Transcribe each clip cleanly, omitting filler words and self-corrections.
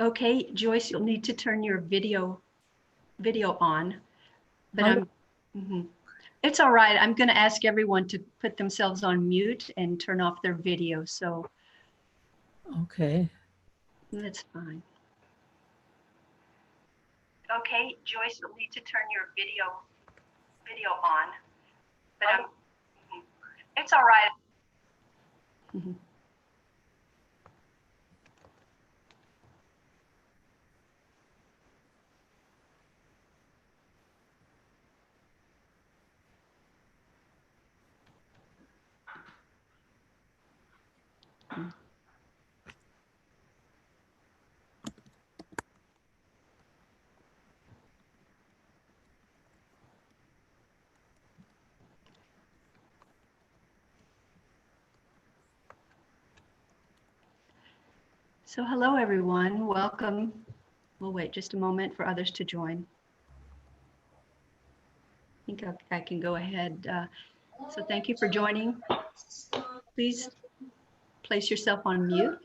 Okay, Joyce, you'll need to turn your video on, but it's all right. I'm going to ask everyone to put themselves on mute and turn off their video. So Okay. that's fine. Okay, Joyce, you'll need to turn your video on, but it's all right. So hello, everyone. Welcome. We'll wait just a moment for others to join. I think I can go ahead. So thank you for joining. Please place yourself on mute.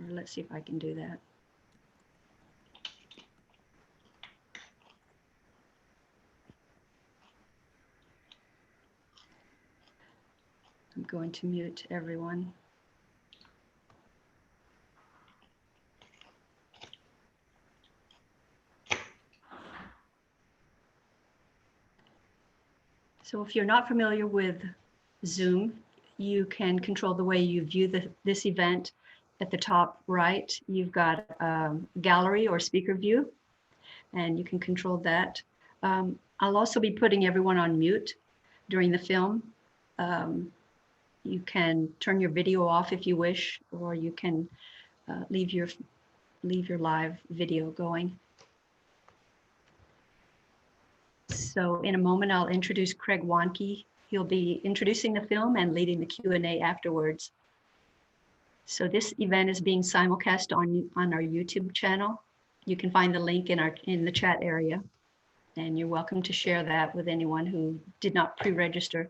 Let's see if I can do that. I'm going to mute everyone. So if you're not familiar with Zoom, you can control the way you view this event. At the top right, you've got gallery or speaker view, and you can control that. I'll also be putting everyone on mute during the film. You can turn your video off if you wish, or you can leave your live video going. So in a moment, I'll introduce Craig Wandke. He'll be introducing the film and leading the Q&A afterwards. So this event is being simulcast on our YouTube channel. You can find the link in the chat area, and you're welcome to share that with anyone who did not pre-register.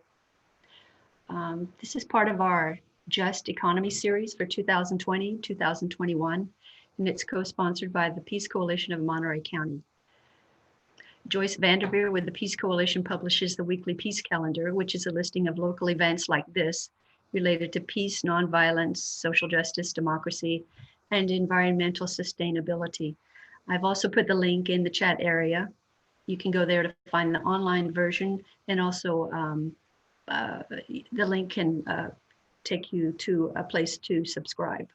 This is part of our Just Economy series for 2020-2021, and it's co-sponsored by the Peace Coalition of Monterey County. Joyce Vanderveer with the Peace Coalition publishes the weekly Peace Calendar, which is a listing of local events like this related to peace, nonviolence, social justice, democracy, and environmental sustainability. I've also put the link in the chat area. You can go there to find the online version, and also the link can take you to a place to subscribe.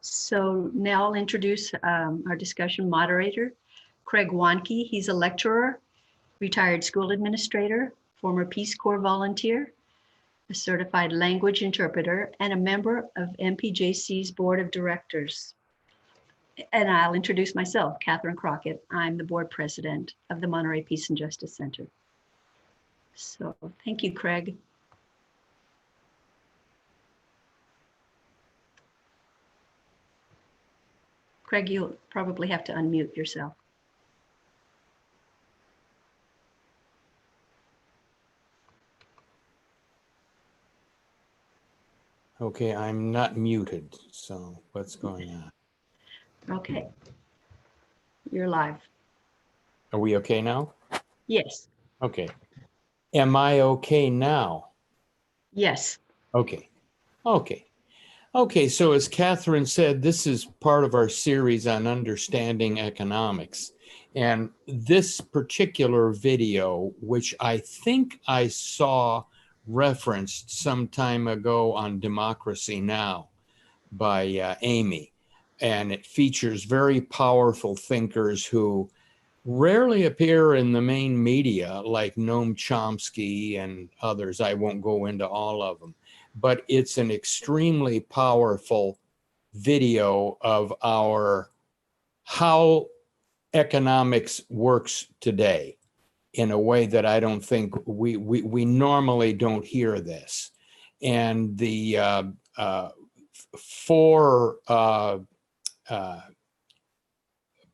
So now I'll introduce our discussion moderator, Craig Wandke. He's a lecturer, retired school administrator, former Peace Corps volunteer, a certified language interpreter, and a member of MPJC's board of directors. And I'll introduce myself, Catherine Crockett. I'm the board president of the Monterey Peace and Justice Center. So thank you, Craig. Craig, you'll probably have to unmute yourself. Okay, I'm not muted, so what's going on? Okay, you're live. Are we okay now? Yes. Okay. Am I okay now? Yes. Okay. Okay. Okay, so as Catherine said, this is part of our series on understanding economics. And this particular video, which I think I saw referenced some time ago on Democracy Now! By Amy, and it features very powerful thinkers who rarely appear in the main media, like Noam Chomsky and others. I won't go into all of them, but it's an extremely powerful video of how economics works today in a way that I don't think we normally don't hear this. And the four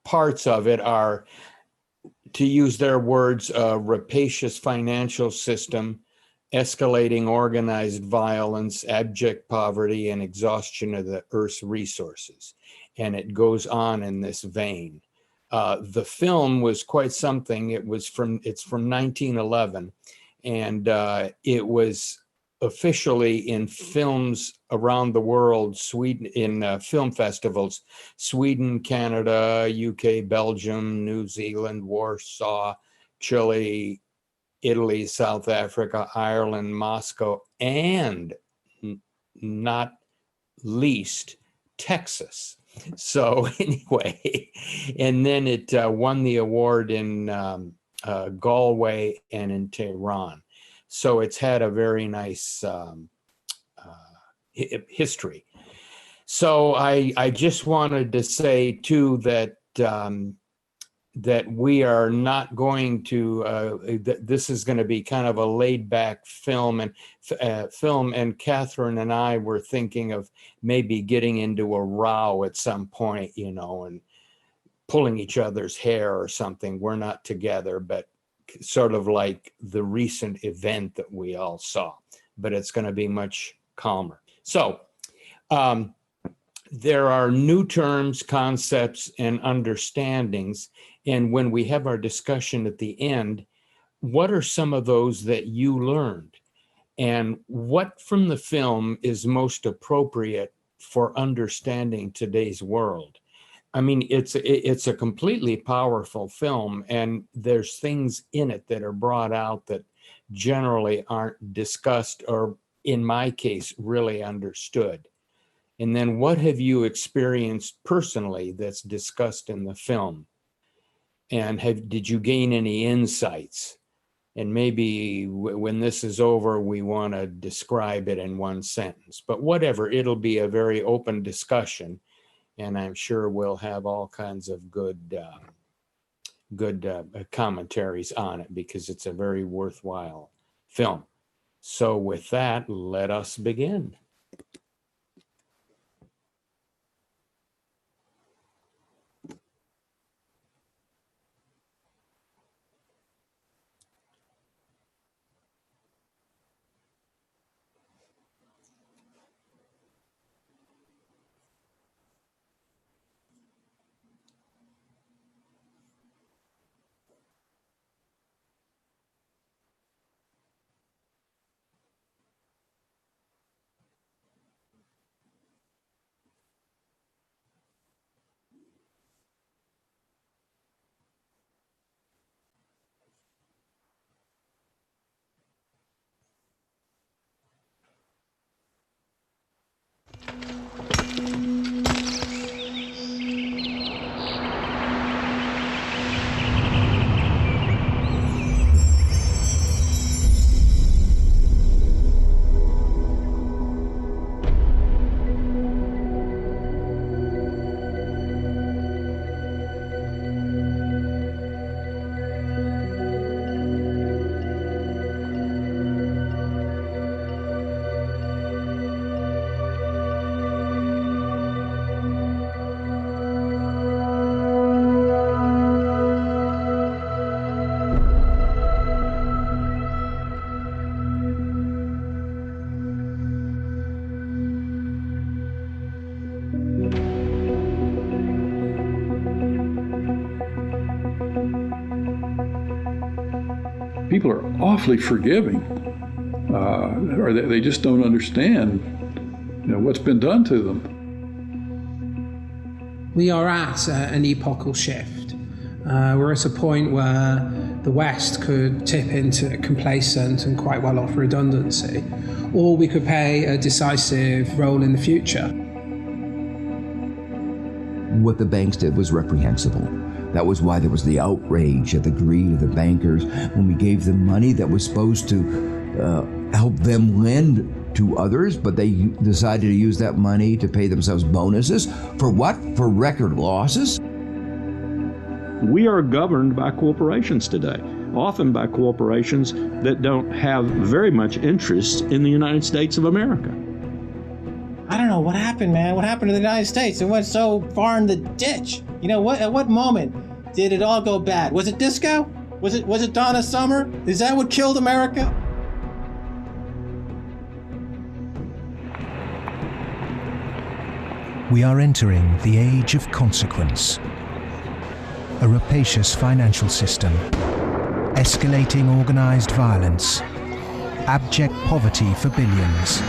parts of it are, to use their words, a rapacious financial system, escalating organized violence, abject poverty, and exhaustion of the Earth's resources. and it goes on in this vein. The film was quite something. It's from 1911, and it was officially in films around the world, Sweden, in film festivals, Sweden, Canada, UK, Belgium, New Zealand, Warsaw, Chile, Italy, South Africa, Ireland, Moscow, and not least Texas. So anyway, and then it won the award in Galway and in Tehran. So it's had a very nice history. So I just wanted to say too that that we are not going to, this is going to be kind of a laid back film, and Catherine and I were thinking of maybe getting into a row at some point, you know, and pulling each other's hair or something. We're not together, but sort of like the recent event that we all saw, but it's going to be much calmer. So there are new terms, concepts, and understandings. And when we have our discussion at the end, what are some of those that you learned? And what from the film is most appropriate for understanding today's world? I mean, it's a completely powerful film, and there's things in it that are brought out that generally aren't discussed, or in my case, really understood. And then what have you experienced personally that's discussed in the film? And did you gain any insights? And maybe when this is over, we want to describe it in one sentence. But whatever, it'll be a very open discussion. And I'm sure we'll have all kinds of good commentaries on it, because it's a very worthwhile film. So with that, let us begin. People are awfully forgiving, or they just don't understand, you know, what's been done to them. We are at an epochal shift. We're at a point where the West could tip into complacent and quite well off redundancy, or we could play a decisive role in the future. What the banks did was reprehensible. That was why there was the outrage at the greed of the bankers when we gave them money that was supposed to help them lend to others, but they decided to use that money to pay themselves bonuses. For what? For record losses? We are governed by corporations today, often by corporations that don't have very much interest in the United States of America. I don't know what happened, man. What happened to the United States? It went so far in the ditch. You know what? At what moment did it all go bad? Was it disco? Was it Donna Summer? Is that what killed America? We are entering the age of consequence. A rapacious financial system, escalating organized violence, abject poverty for billions,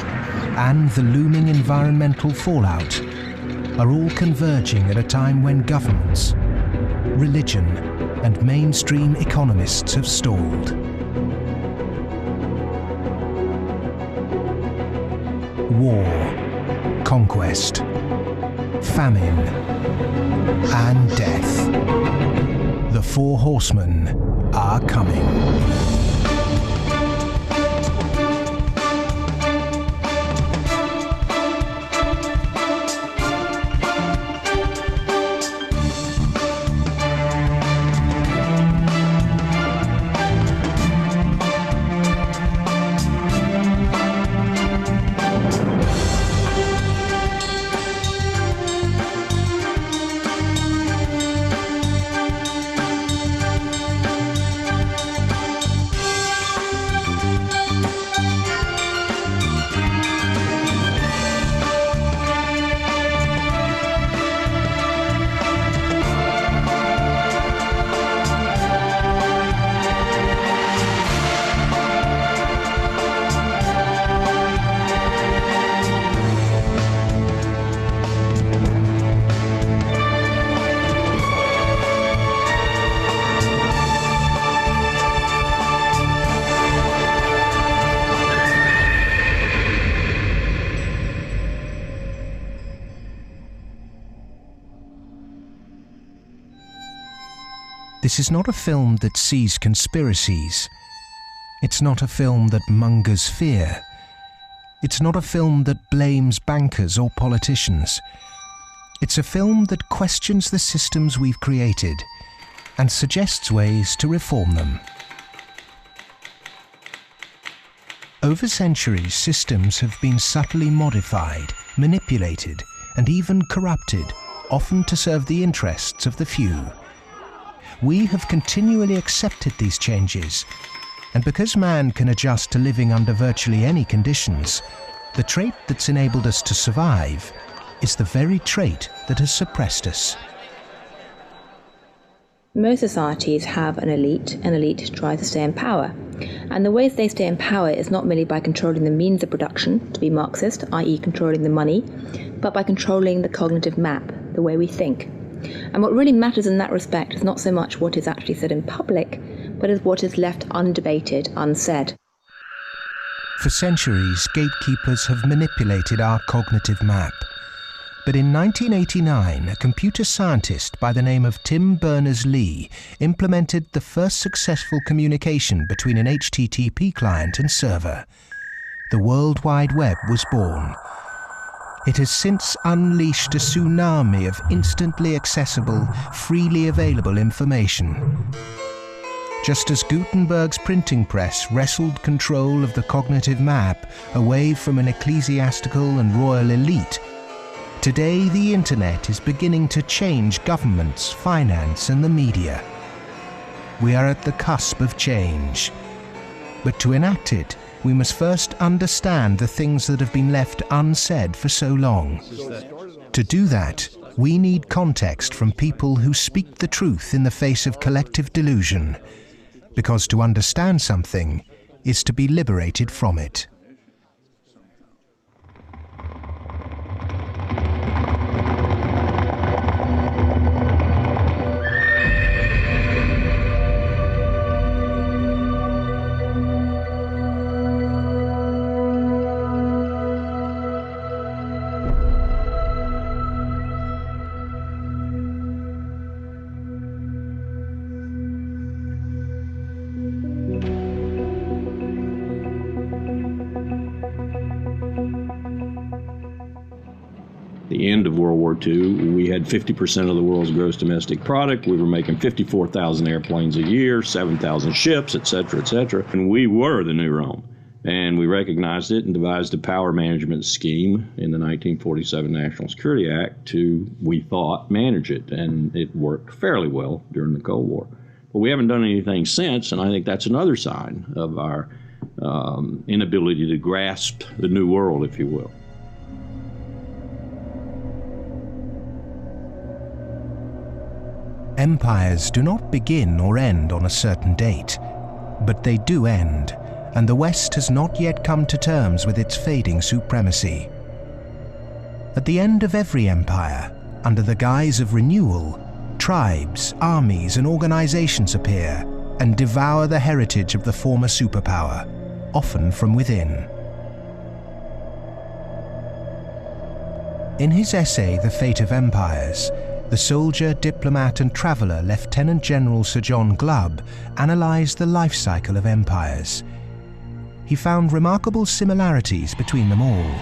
and the looming environmental fallout are all converging at a time when governments, religion, and mainstream economists have stalled. War, conquest, famine, and death. The four horsemen are coming. This is not a film that sees conspiracies. It's not a film that mongers fear. It's not a film that blames bankers or politicians. It's a film that questions the systems we've created and suggests ways to reform them. Over centuries, systems have been subtly modified, manipulated, and even corrupted, often to serve the interests of the few. We have continually accepted these changes, and because man can adjust to living under virtually any conditions, the trait that's enabled us to survive is the very trait that has suppressed us. Most societies have an elite, and elite tries to stay in power. And the ways they stay in power is not merely by controlling the means of production, to be Marxist, i.e. controlling the money, but by controlling the cognitive map, the way we think. And what really matters in that respect is not so much what is actually said in public, but is what is left undebated, unsaid. For centuries, gatekeepers have manipulated our cognitive map. But in 1989, a computer scientist by the name of Tim Berners-Lee implemented the first successful communication between an HTTP client and server. The World Wide Web was born. It has since unleashed a tsunami of instantly accessible, freely available information. Just as Gutenberg's printing press wrestled control of the cognitive map away from an ecclesiastical and royal elite, today the internet is beginning to change governments, finance, and the media. We are at the cusp of change. But to enact it, we must first understand the things that have been left unsaid for so long. To do that, we need context from people who speak the truth in the face of collective delusion, because to understand something is to be liberated from it. The end of World War II, we had 50% of the world's gross domestic product. We were making 54,000 airplanes a year, 7,000 ships, et cetera, and we were the new Rome. And we recognized it and devised a power management scheme in the 1947 National Security Act to, we thought, manage it. And it worked fairly well during the Cold War. But we haven't done anything since, and I think that's another sign of our inability to grasp the new world, if you will. Empires do not begin or end on a certain date, but they do end, and the West has not yet come to terms with its fading supremacy. At the end of every empire, under the guise of renewal, tribes, armies, and organizations appear and devour the heritage of the former superpower, often from within. In his essay, The Fate of Empires, the soldier, diplomat, and traveller Lieutenant General Sir John Glubb analysed the life cycle of empires. He found remarkable similarities between them all.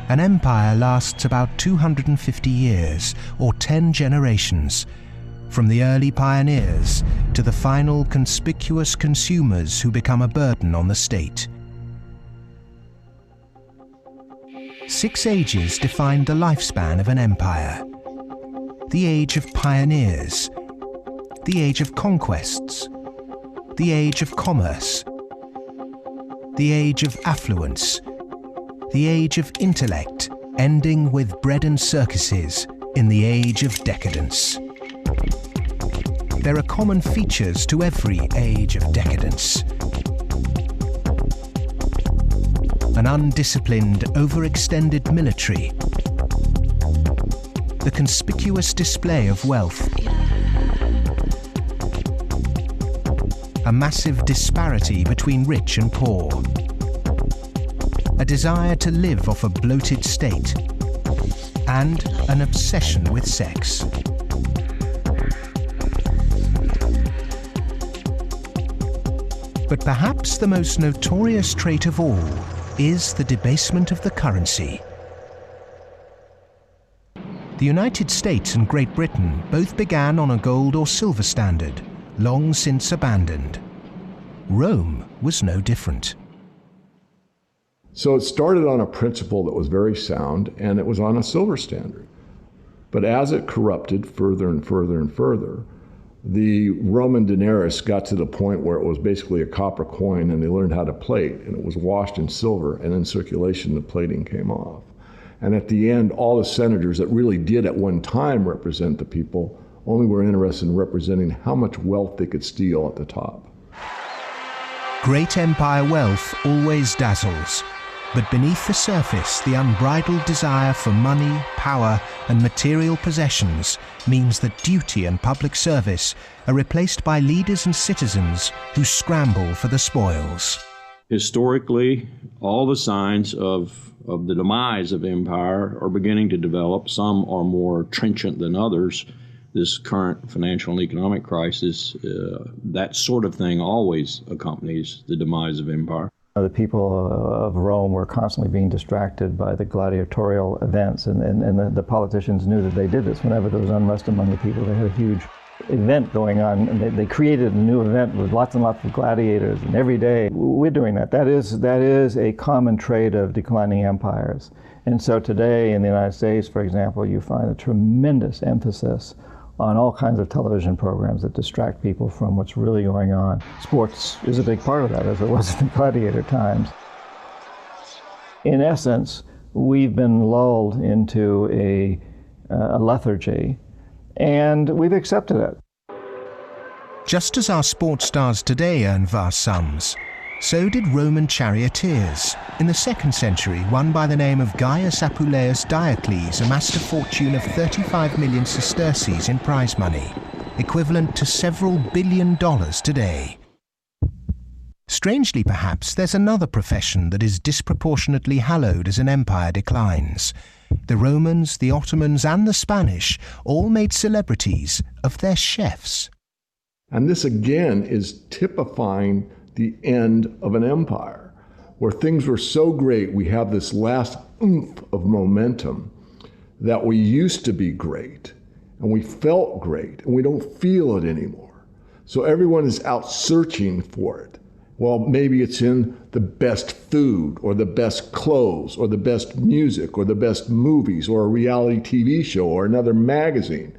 An empire lasts about 250 years, or 10 generations, from the early pioneers to the final conspicuous consumers who become a burden on the state. 6 ages defined the lifespan of an empire. The age of pioneers, the age of conquests, the age of commerce, the age of affluence, the age of intellect, ending with bread and circuses in the age of decadence. There are common features to every age of decadence. An undisciplined, overextended military, the conspicuous display of wealth, a massive disparity between rich and poor, a desire to live off a bloated state, and an obsession with sex. But perhaps the most notorious trait of all is the debasement of the currency. The United States and Great Britain both began on a gold or silver standard, long since abandoned. Rome was no different. So it started on a principle that was very sound, and it was on a silver standard. But as it corrupted further and further and further, the Roman denarius got to the point where it was basically a copper coin, and they learned how to plate, and it was washed in silver, and in circulation the plating came off. And at the end, all the senators that really did at one time represent the people only were interested in representing how much wealth they could steal at the top. Great empire wealth always dazzles, but beneath the surface, the unbridled desire for money, power, and material possessions means that duty and public service are replaced by leaders and citizens who scramble for the spoils. Historically, all the signs of the demise of empire are beginning to develop. Some are more trenchant than others. This current financial and economic crisis, that sort of thing always accompanies the demise of empire. The people of Rome were constantly being distracted by the gladiatorial events, and the politicians knew that they did this. Whenever there was unrest among the people, they had a huge event going on, and they created a new event with lots and lots of gladiators, and every day we're doing that. That is a common trait of declining empires. And so today in the United States, for example, you find a tremendous emphasis on all kinds of television programs that distract people from what's really going on. Sports is a big part of that, as it was in the gladiator times. In essence, we've been lulled into a lethargy, and we've accepted it. Just as our sports stars today earn vast sums, so did Roman charioteers. In the 2nd century, one by the name of Gaius Apuleius Diocles amassed a fortune of 35 million sesterces in prize money, equivalent to several $1 billion today. Strangely perhaps, there's another profession that is disproportionately hallowed as an empire declines. The Romans, the Ottomans, and the Spanish all made celebrities of their chefs. And this again is typifying the end of an empire, where things were so great, we have this last oomph of momentum that we used to be great, and we felt great, and we don't feel it anymore. So everyone is out searching for it. Well, maybe it's in the best food, or the best clothes, or the best music, or the best movies, or a reality TV show, or another magazine.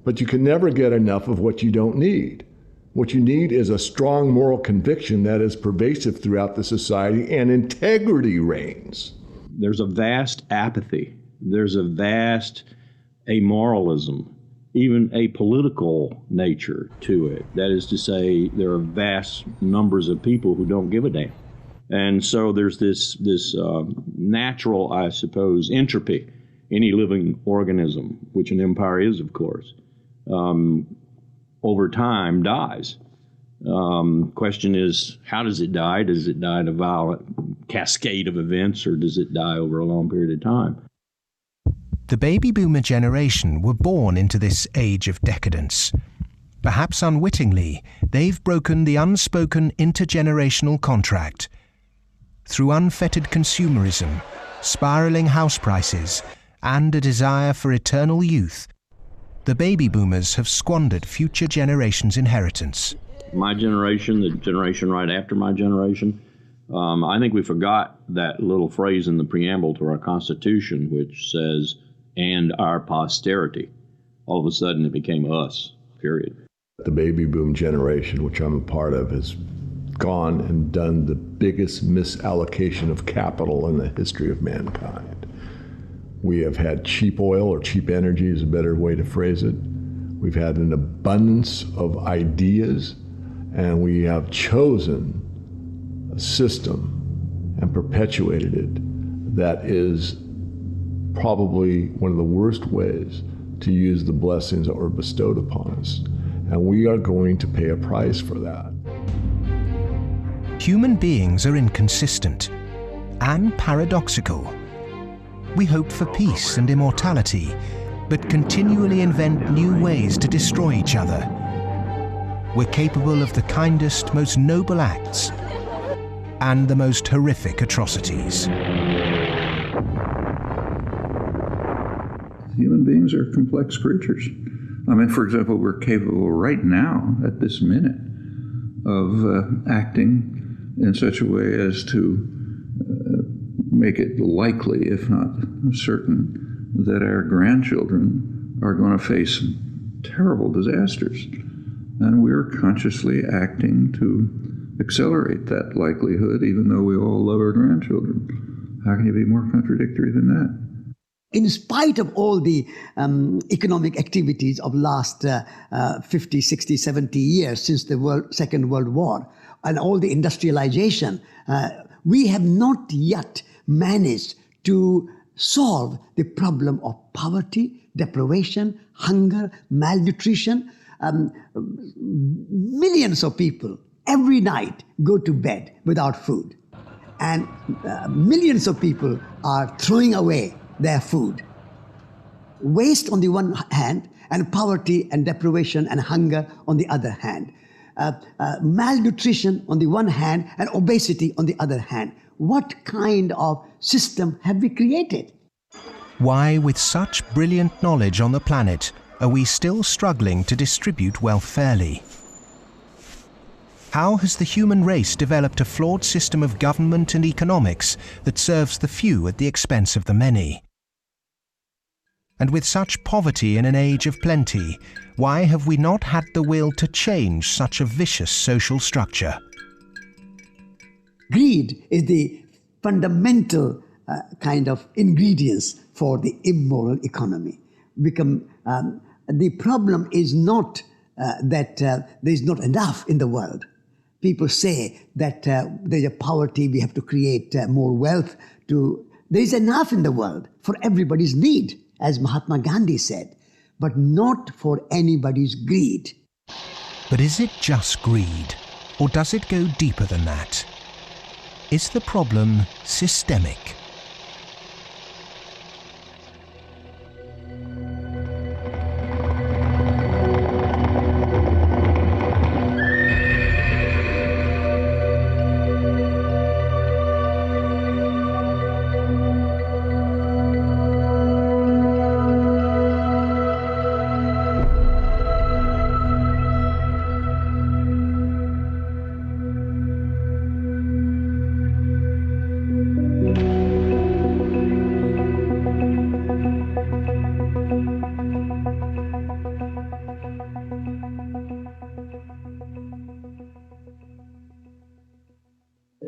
But you can never get enough of what you don't need. What you need is a strong moral conviction that is pervasive throughout the society, and integrity reigns. There's a vast apathy. There's a vast amoralism even a political nature to it. That is to say, there are vast numbers of people who don't give a damn. And so there's this natural, I suppose, entropy. Any living organism, which an empire is, of course, over time dies. Question is, how does it die? Does it die in a violent cascade of events, or does it die over a long period of time? The baby boomer generation were born into this age of decadence. Perhaps unwittingly, they've broken the unspoken intergenerational contract. Through unfettered consumerism, spiraling house prices, and a desire for eternal youth, the baby boomers have squandered future generations' inheritance. My generation, the generation right after my generation, I think we forgot that little phrase in the preamble to our Constitution, which says, and our posterity. All of a sudden it became us, period. The baby boom generation, which I'm a part of, has gone and done the biggest misallocation of capital in the history of mankind. We have had cheap oil, or cheap energy is a better way to phrase it. We've had an abundance of ideas, and we have chosen a system and perpetuated it that is probably one of the worst ways to use the blessings that were bestowed upon us. And we are going to pay a price for that. Human beings are inconsistent and paradoxical. We hope for peace and immortality, but continually invent new ways to destroy each other. We're capable of the kindest, most noble acts and the most horrific atrocities. Human beings are complex creatures. I mean, for example, we're capable right now, at this minute, of acting in such a way as to make it likely, if not certain, that our grandchildren are going to face terrible disasters. And we're consciously acting to accelerate that likelihood, even though we all love our grandchildren. How can you be more contradictory than that? In spite of all the economic activities of last 50, 60, 70 years since the Second World War and all the industrialization, we have not yet managed to solve the problem of poverty, deprivation, hunger, malnutrition. Millions of people every night go to bed without food, and millions of people are throwing away their food. Waste on the one hand, and poverty and deprivation and hunger on the other hand. Malnutrition on the one hand and obesity on the other hand. What kind of system have we created? Why, with such brilliant knowledge on the planet, are we still struggling to distribute wealth fairly? How has the human race developed a flawed system of government and economics that serves the few at the expense of the many? And with such poverty in an age of plenty, why have we not had the will to change such a vicious social structure? Greed is the fundamental kind of ingredients for the immoral economy. The problem is not that there is not enough in the world. People say that there's a poverty, we have to create more wealth. There is enough in the world for everybody's need, as Mahatma Gandhi said, but not for anybody's greed. But is it just greed, or does it go deeper than that? Is the problem systemic?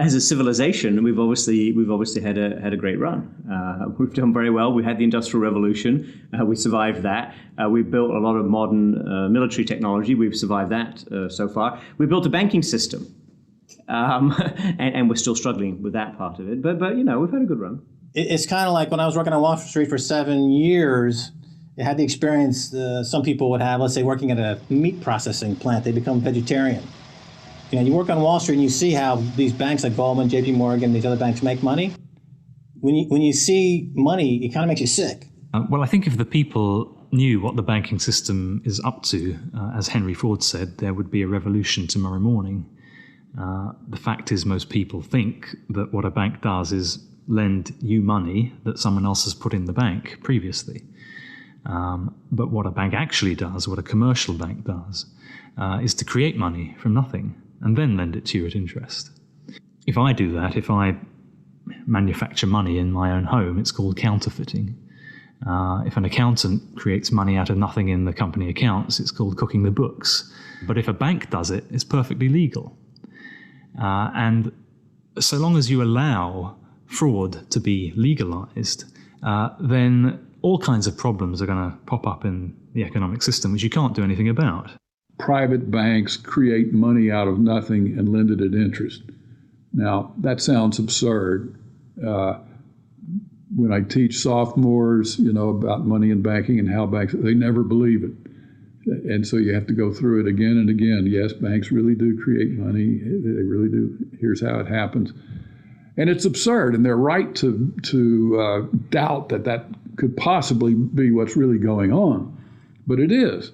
as a civilization, we've obviously had a great run. We've done very well. We had the Industrial Revolution. We survived that. We built a lot of modern military technology. We've survived that so far. We built a banking system, and we're still struggling with that part of it. But we've had a good run. It's kind of like when I was working on Wall Street for 7 years. I had the experience some people would have, let's say, working at a meat processing plant. They become vegetarian. You work on Wall Street and you see how these banks like Goldman, JP Morgan, these other banks make money. When you see money, it kind of makes you sick. Well, I think if the people knew what the banking system is up to, as Henry Ford said, there would be a revolution tomorrow morning. The fact is, most people think that what a bank does is lend you money that someone else has put in the bank previously. But what a bank actually does, what a commercial bank does, is to create money from nothing and then lend it to you at interest. If I do that, if I manufacture money in my own home, it's called counterfeiting. If an accountant creates money out of nothing in the company accounts, it's called cooking the books. But if a bank does it, it's perfectly legal. And so long as you allow fraud to be legalized, then all kinds of problems are going to pop up in the economic system, which you can't do anything about. Private banks create money out of nothing and lend it at interest. Now, that sounds absurd. When I teach sophomores, about money and banking and how banks, they never believe it. And so you have to go through it again and again. Yes, banks really do create money. They really do. Here's how it happens. And it's absurd, and they're right to doubt that could possibly be what's really going on. But it is.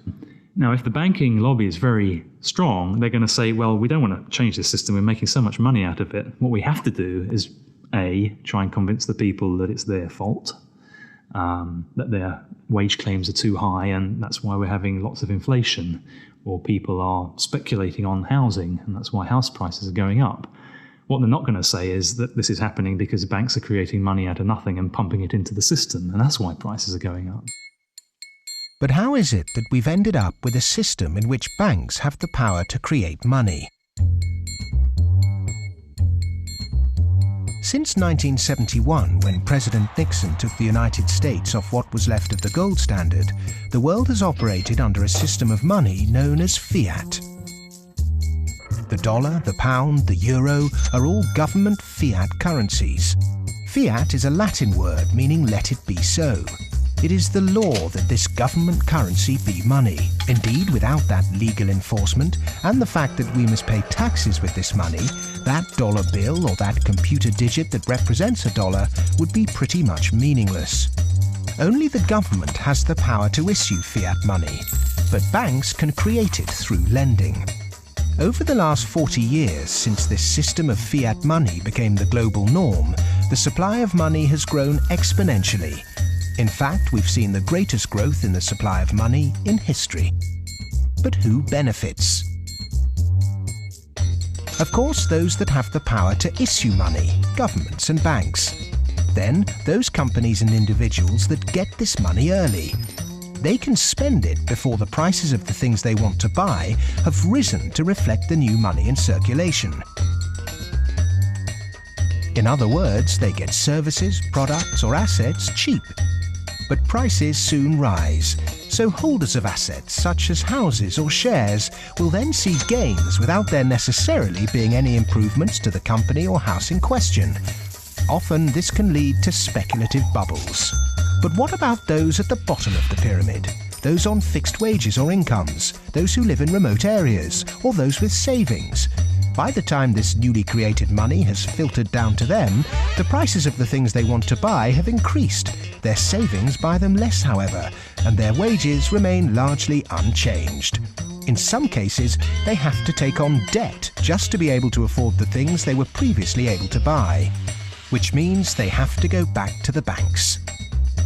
Now, if the banking lobby is very strong, they're going to say, well, we don't want to change this system. We're making so much money out of it. What we have to do is, A, try and convince the people that it's their fault, that their wage claims are too high, and that's why we're having lots of inflation, or people are speculating on housing, and that's why house prices are going up. What they're not going to say is that this is happening because banks are creating money out of nothing and pumping it into the system, and that's why prices are going up. But how is it that we've ended up with a system in which banks have the power to create money? Since 1971, when President Nixon took the United States off what was left of the gold standard, the world has operated under a system of money known as fiat. The dollar, the pound, the euro are all government fiat currencies. Fiat is a Latin word meaning let it be so. It is the law that this government currency be money. Indeed, without that legal enforcement and the fact that we must pay taxes with this money, that dollar bill or that computer digit that represents a dollar would be pretty much meaningless. Only the government has the power to issue fiat money, but banks can create it through lending. Over the last 40 years, since this system of fiat money became the global norm, the supply of money has grown exponentially. In fact, we've seen the greatest growth in the supply of money in history. But who benefits? Of course, those that have the power to issue money, governments and banks. Then, those companies and individuals that get this money early. They can spend it before the prices of the things they want to buy have risen to reflect the new money in circulation. In other words, they get services, products or assets cheap. But prices soon rise, so holders of assets such as houses or shares will then see gains without there necessarily being any improvements to the company or house in question. Often this can lead to speculative bubbles. But what about those at the bottom of the pyramid? Those on fixed wages or incomes, those who live in remote areas, or those with savings? By the time this newly created money has filtered down to them, the prices of the things they want to buy have increased. Their savings buy them less, however, and their wages remain largely unchanged. In some cases, they have to take on debt just to be able to afford the things they were previously able to buy, which means they have to go back to the banks.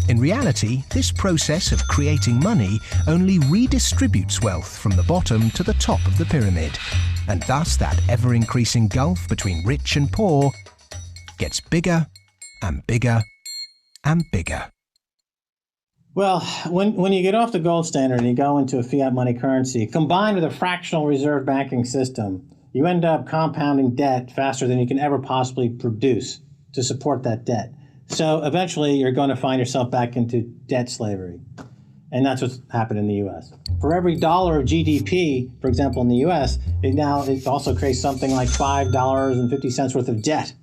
In reality, this process of creating money only redistributes wealth from the bottom to the top of the pyramid, and thus that ever-increasing gulf between rich and poor gets bigger and bigger and bigger. Well, when you get off the gold standard and you go into a fiat money currency, combined with a fractional reserve banking system, you end up compounding debt faster than you can ever possibly produce to support that debt. So eventually you're going to find yourself back into debt slavery. And that's what's happened in the U.S. For every dollar of GDP, for example, in the U.S., it also creates something like $5.50 worth of debt,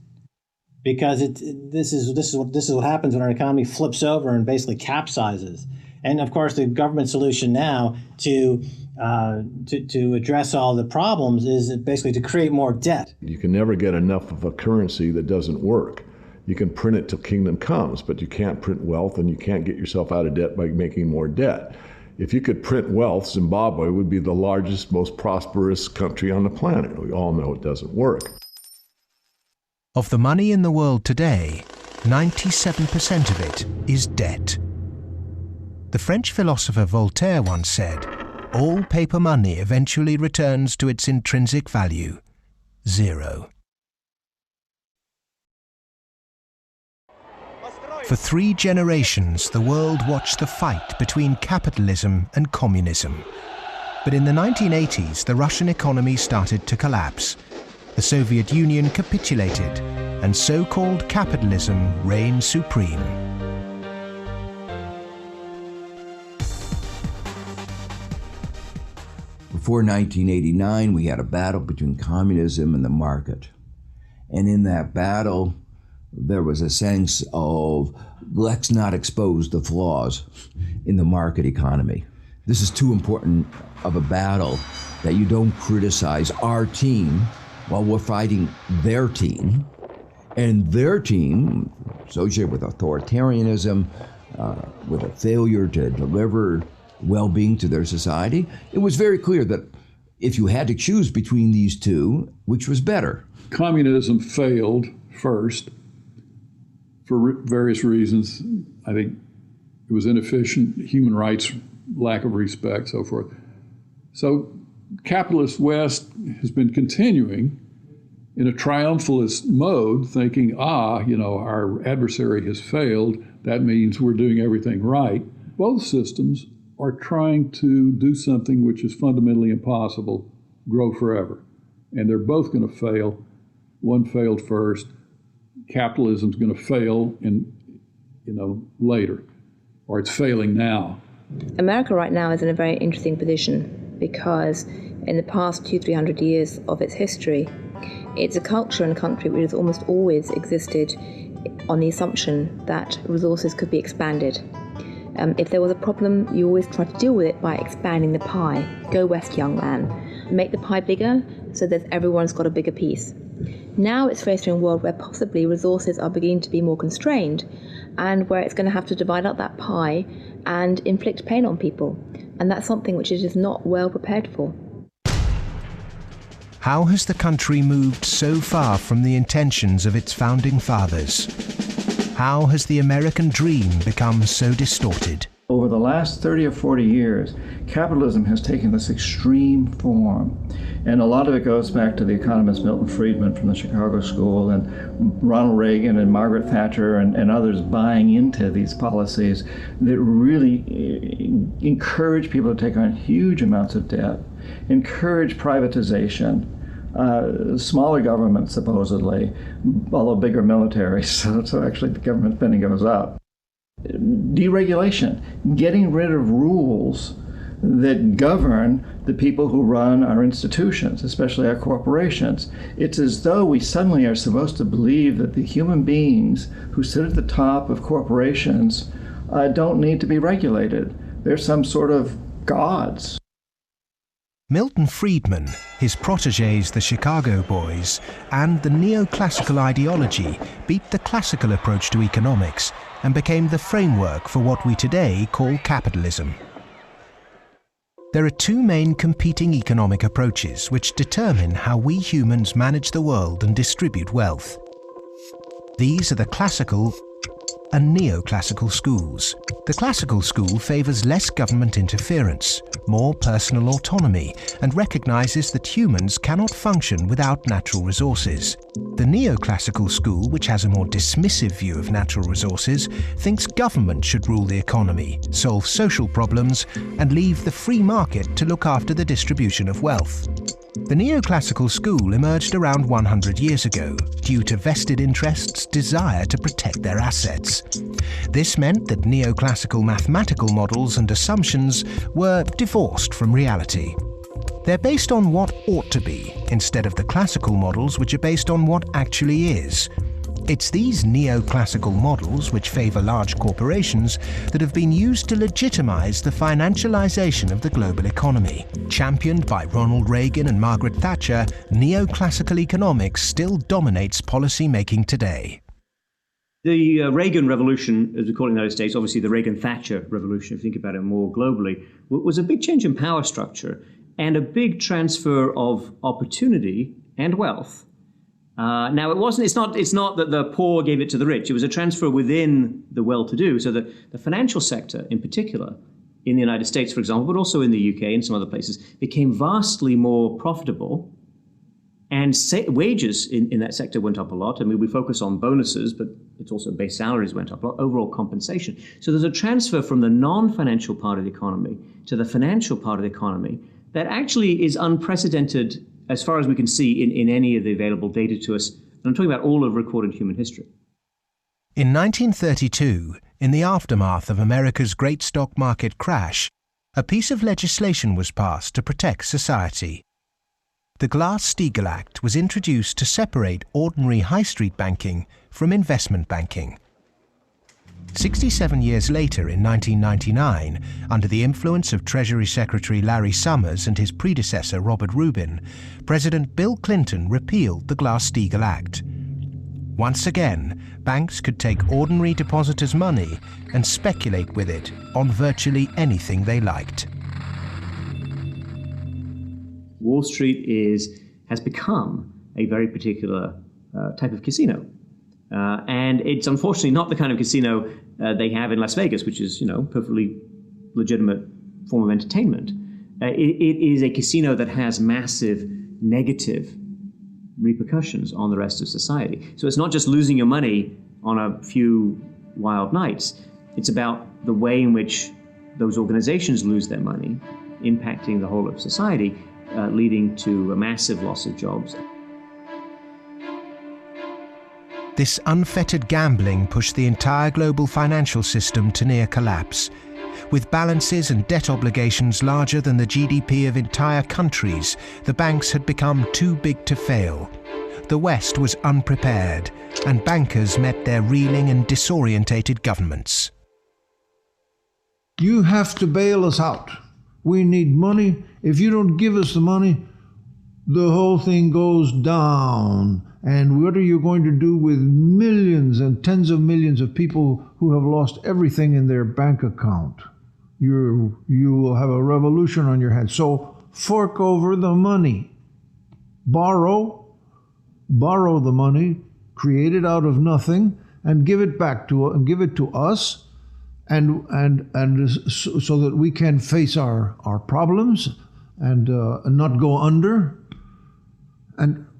because this is what happens when our economy flips over and basically capsizes. And of course, the government solution now to address all the problems is basically to create more debt. You can never get enough of a currency that doesn't work. You can print it till kingdom comes, but you can't print wealth, and you can't get yourself out of debt by making more debt. If you could print wealth, Zimbabwe would be the largest, most prosperous country on the planet. We all know it doesn't work. Of the money in the world today, 97% of it is debt. The French philosopher Voltaire once said, "All paper money eventually returns to its intrinsic value, zero." For 3 generations, the world watched the fight between capitalism and communism. But in the 1980s, the Russian economy started to collapse. The Soviet Union capitulated, and so-called capitalism reigned supreme. Before 1989, we had a battle between communism and the market. And in that battle, there was a sense of, let's not expose the flaws in the market economy. This is too important of a battle that you don't criticize our team while we're fighting their team. And their team, associated with authoritarianism, with a failure to deliver well-being to their society, it was very clear that if you had to choose between these two, which was better? Communism failed first for various reasons. I think it was inefficient, human rights, lack of respect, so forth. So capitalist West has been continuing in a triumphalist mode, thinking, our adversary has failed. That means we're doing everything right. Both systems are trying to do something which is fundamentally impossible, grow forever. And they're both going to fail. One failed first. Capitalism's going to fail later, or it's failing now. America right now is in a very interesting position because in the past 200-300 years of its history, it's a culture and a country which has almost always existed on the assumption that resources could be expanded. If there was a problem, you always try to deal with it by expanding the pie. Go west, young man. Make the pie bigger so that everyone's got a bigger piece. Now it's facing a world where possibly resources are beginning to be more constrained and where it's going to have to divide up that pie and inflict pain on people. And that's something which it is not well prepared for. How has the country moved so far from the intentions of its founding fathers? How has the American dream become so distorted? Over the last 30 or 40 years, capitalism has taken this extreme form. And a lot of it goes back to the economist Milton Friedman from the Chicago School and Ronald Reagan and Margaret Thatcher and others buying into these policies that really encourage people to take on huge amounts of debt, encourage privatization, smaller government supposedly, although bigger military, so actually the government spending goes up. Deregulation, getting rid of rules that govern the people who run our institutions, especially our corporations. It's as though we suddenly are supposed to believe that the human beings who sit at the top of corporations don't need to be regulated. They're some sort of gods. Milton Friedman, his protégés the Chicago Boys, and the neoclassical ideology beat the classical approach to economics and became the framework for what we today call capitalism. There are two main competing economic approaches which determine how we humans manage the world and distribute wealth. These are the classical and neoclassical schools. The classical school favours less government interference, more personal autonomy, and recognises that humans cannot function without natural resources. The neoclassical school, which has a more dismissive view of natural resources, thinks government should rule the economy, solve social problems, and leave the free market to look after the distribution of wealth. The neoclassical school emerged around 100 years ago due to vested interests' desire to protect their assets. This meant that neoclassical mathematical models and assumptions were divorced from reality. They're based on what ought to be, instead of the classical models which are based on what actually is. It's these neoclassical models, which favour large corporations, that have been used to legitimise the financialisation of the global economy. Championed by Ronald Reagan and Margaret Thatcher, neoclassical economics still dominates policy making today. The Reagan Revolution, as we call it in the United States, obviously the Reagan-Thatcher Revolution, if you think about it more globally, was a big change in power structure and a big transfer of opportunity and wealth. Now, it's not that the poor gave it to the rich. It was a transfer within the well-to-do, so that the financial sector in particular, in the United States, for example, but also in the UK and some other places, became vastly more profitable. And wages in that sector went up a lot. I mean, we focus on bonuses, but it's also base salaries went up a lot, overall compensation. So there's a transfer from the non-financial part of the economy to the financial part of the economy that actually is unprecedented as far as we can see in any of the available data to us. And I'm talking about all of recorded human history. In 1932, in the aftermath of America's great stock market crash, a piece of legislation was passed to protect society. The Glass-Steagall Act was introduced to separate ordinary high street banking from investment banking. 67 years later, in 1999, under the influence of Treasury Secretary Larry Summers and his predecessor Robert Rubin, President Bill Clinton repealed the Glass-Steagall Act. Once again, banks could take ordinary depositors' money and speculate with it on virtually anything they liked. Wall Street has become a very particular type of casino. And it's unfortunately not the kind of casino they have in Las Vegas, which is, perfectly legitimate form of entertainment. It is a casino that has massive negative repercussions on the rest of society. So it's not just losing your money on a few wild nights. It's about the way in which those organizations lose their money, impacting the whole of society, leading to a massive loss of jobs. This unfettered gambling pushed the entire global financial system to near collapse. With balances and debt obligations larger than the GDP of entire countries, the banks had become too big to fail. The West was unprepared, and bankers met their reeling and disorientated governments. You have to bail us out. We need money. If you don't give us the money, the whole thing goes down. And what are you going to do with millions and tens of millions of people who have lost everything in their bank account? You will have a revolution on your hands. So fork over the money. Borrow the money, create it out of nothing, and give it back to us, and so that we can face our problems and not go under,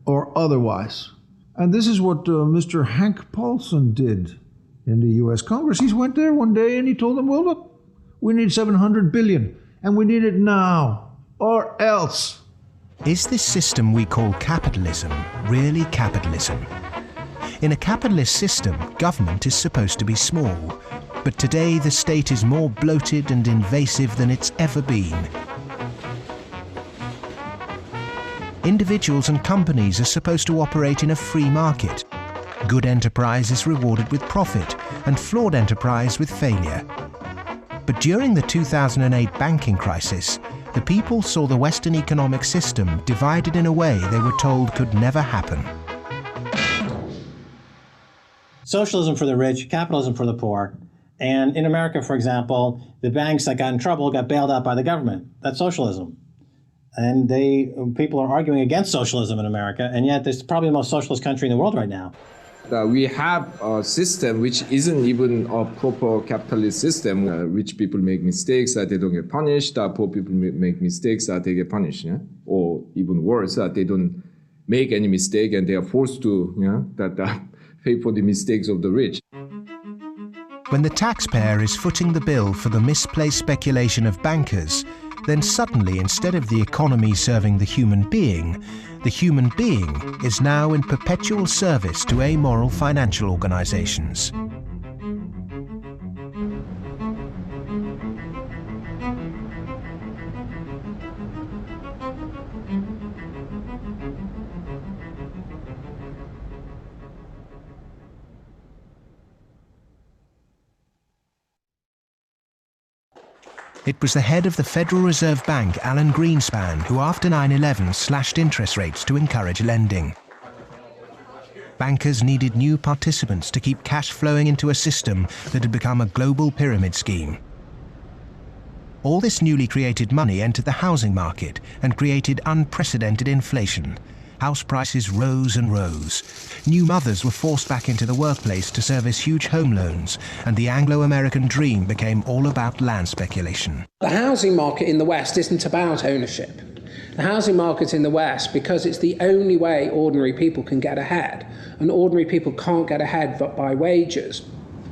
or otherwise. And this is what Mr. Hank Paulson did in the U.S. Congress. He went there one day and he told them, well, look, we need $700 billion, and we need it now, or else. Is this system we call capitalism really capitalism? In a capitalist system, government is supposed to be small, but today the state is more bloated and invasive than it's ever been. Individuals and companies are supposed to operate in a free market. Good enterprise is rewarded with profit, and flawed enterprise with failure. But during the 2008 banking crisis, the people saw the Western economic system divided in a way they were told could never happen. Socialism for the rich, capitalism for the poor. And in America, for example, the banks that got in trouble got bailed out by the government. That's socialism. And people are arguing against socialism in America, and yet it's probably the most socialist country in the world right now. We have a system which isn't even a proper capitalist system. Rich people make mistakes that they don't get punished. Poor people make mistakes that they get punished. Yeah? Or even worse, that they don't make any mistake and they are forced to pay for the mistakes of the rich. When the taxpayer is footing the bill for the misplaced speculation of bankers, then suddenly, instead of the economy serving the human being is now in perpetual service to amoral financial organizations. It was the head of the Federal Reserve Bank, Alan Greenspan, who after 9/11 slashed interest rates to encourage lending. Bankers needed new participants to keep cash flowing into a system that had become a global pyramid scheme. All this newly created money entered the housing market and created unprecedented inflation. House prices rose and rose. New mothers were forced back into the workplace to service huge home loans, and the Anglo-American dream became all about land speculation. The housing market in the West isn't about ownership. The housing market in the West, because it's the only way ordinary people can get ahead, and ordinary people can't get ahead but by wages.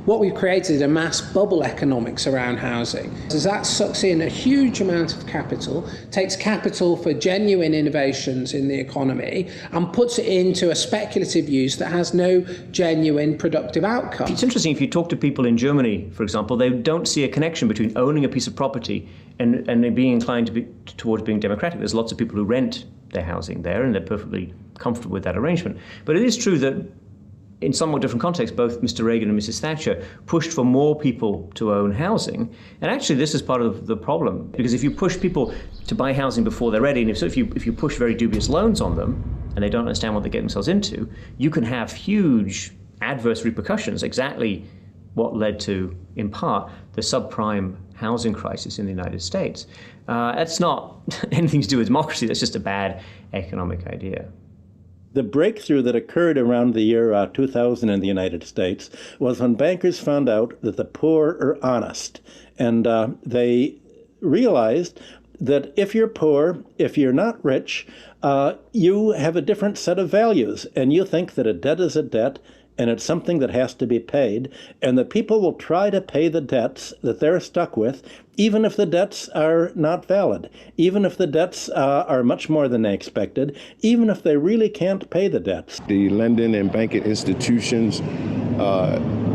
What we've created is a mass bubble economics around housing. As that sucks in a huge amount of capital, takes capital for genuine innovations in the economy, and puts it into a speculative use that has no genuine productive outcome. It's interesting, if you talk to people in Germany, for example, they don't see a connection between owning a piece of property and being inclined towards being democratic. There's lots of people who rent their housing there, and they're perfectly comfortable with that arrangement. But it is true that in somewhat different contexts, both Mr. Reagan and Mrs. Thatcher pushed for more people to own housing. And actually, this is part of the problem, because if you push people to buy housing before they're ready, and if you push very dubious loans on them, and they don't understand what they get themselves into, you can have huge adverse repercussions, exactly what led to, in part, the subprime housing crisis in the United States. That's not anything to do with democracy, that's just a bad economic idea. The breakthrough that occurred around the year 2000 in the United States was when bankers found out that the poor are honest. And they realized that if you're poor, if you're not rich, you have a different set of values. And you think that a debt is a debt, and it's something that has to be paid, and that people will try to pay the debts that they're stuck with, even if the debts are not valid, even if the debts are much more than they expected, even if they really can't pay the debts. The lending and banking institutions,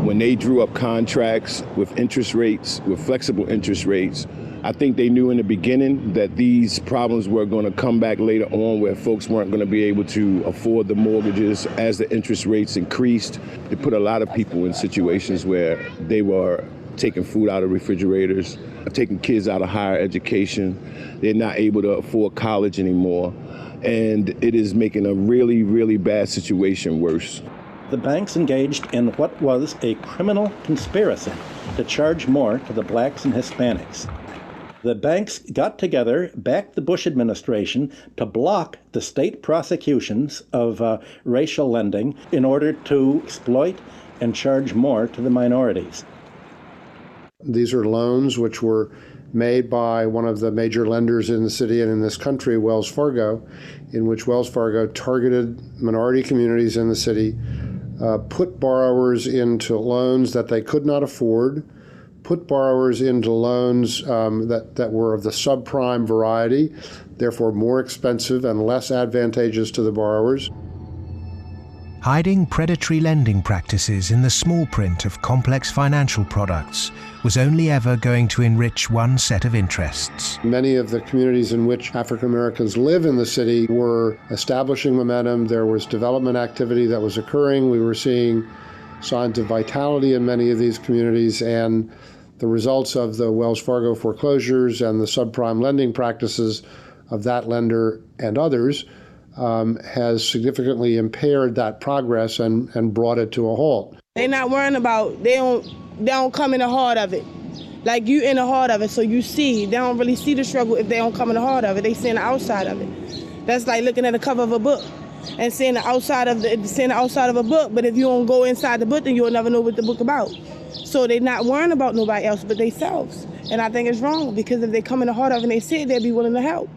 when they drew up contracts with interest rates, with flexible interest rates, I think they knew in the beginning that these problems were going to come back later on, where folks weren't going to be able to afford the mortgages as the interest rates increased. It put a lot of people in situations where they were taking food out of refrigerators, taking kids out of higher education. They're not able to afford college anymore. And it is making a really, really bad situation worse. The banks engaged in what was a criminal conspiracy to charge more to the blacks and Hispanics. The banks got together, backed the Bush administration to block the state prosecutions of racial lending in order to exploit and charge more to the minorities. These are loans which were made by one of the major lenders in the city and in this country, Wells Fargo, in which Wells Fargo targeted minority communities in the city, put borrowers into loans that they could not afford, put borrowers into loans that were of the subprime variety, therefore more expensive and less advantageous to the borrowers. Hiding predatory lending practices in the small print of complex financial products was only ever going to enrich one set of interests. Many of the communities in which African Americans live in the city were establishing momentum. There was development activity that was occurring. We were seeing signs of vitality in many of these communities, and the results of the Wells Fargo foreclosures and the subprime lending practices of that lender and others has significantly impaired that progress and brought it to a halt. They're not worrying about, they don't come in the heart of it. Like you in the heart of it, so you see, they don't really see the struggle if they don't come in the heart of it. They see the outside of it. That's like looking at the cover of a book and seeing the outside of a book, but if you don't go inside the book, then you'll never know what the book about. So they're not worrying about nobody else but themselves. And I think it's wrong, because if they come in the heart of it and they see it, they'll be willing to help.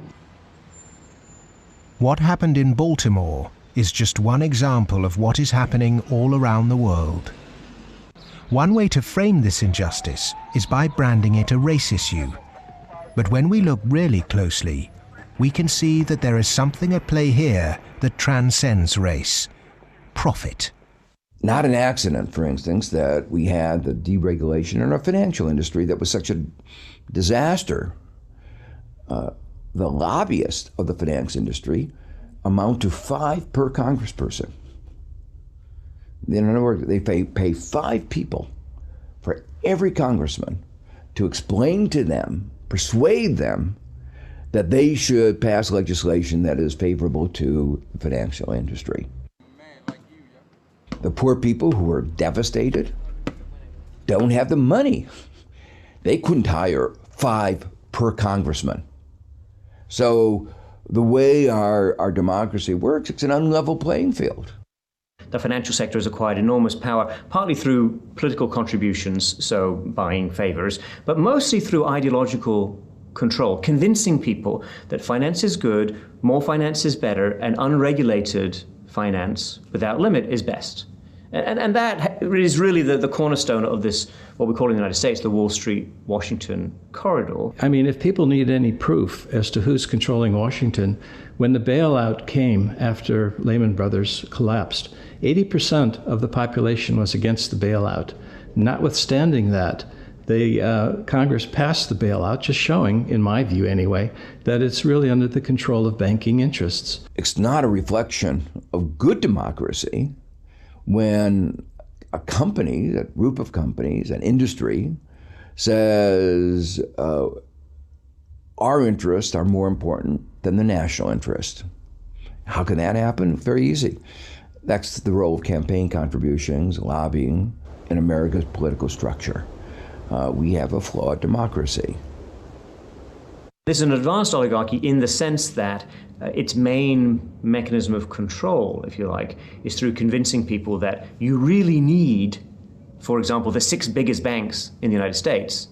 What happened in Baltimore is just one example of what is happening all around the world. One way to frame this injustice is by branding it a race issue. But when we look really closely, we can see that there is something at play here that transcends race: profit. Not an accident, for instance, that we had the deregulation in our financial industry that was such a disaster. The lobbyists of the finance industry amount to 5 per congressperson. In other words, they pay 5 people for every congressman to explain to them, persuade them, that they should pass legislation that is favorable to the financial industry. The poor people who are devastated don't have the money. They couldn't hire 5 per congressman. So the way our democracy works, it's an unlevel playing field. The financial sector has acquired enormous power, partly through political contributions, so buying favors, but mostly through ideological control, convincing people that finance is good, more finance is better, and unregulated finance without limit is best. And that is really the cornerstone of this, what we call in the United States, the Wall Street-Washington corridor. I mean, if people need any proof as to who's controlling Washington, when the bailout came after Lehman Brothers collapsed, 80% of the population was against the bailout. Notwithstanding that, the Congress passed the bailout, just showing, in my view anyway, that it's really under the control of banking interests. It's not a reflection of good democracy when a company, a group of companies, an industry, says our interests are more important than the national interest. How can that happen? Very easy. That's the role of campaign contributions, lobbying, in America's political structure. We have a flawed democracy. This is an advanced oligarchy in the sense that its main mechanism of control, if you like, is through convincing people that you really need, for example, the 6 biggest banks in the United States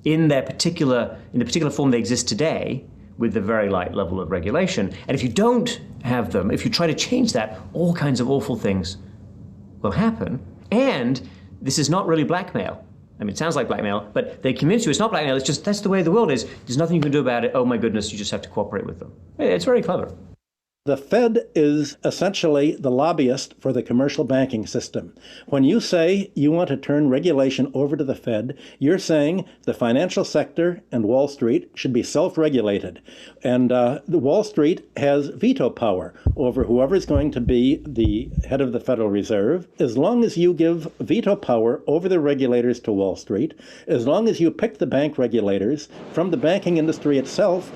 in the particular form they exist today, with the very light level of regulation. And if you don't have them, if you try to change that, all kinds of awful things will happen. And this is not really blackmail. I mean, it sounds like blackmail, but they convince you it's not blackmail, it's just that's the way the world is. There's nothing you can do about it. Oh my goodness, you just have to cooperate with them. It's very clever. The Fed is essentially the lobbyist for the commercial banking system. When you say you want to turn regulation over to the Fed, you're saying the financial sector and Wall Street should be self-regulated. And the Wall Street has veto power over whoever is going to be the head of the Federal Reserve. As long as you give veto power over the regulators to Wall Street, as long as you pick the bank regulators from the banking industry itself,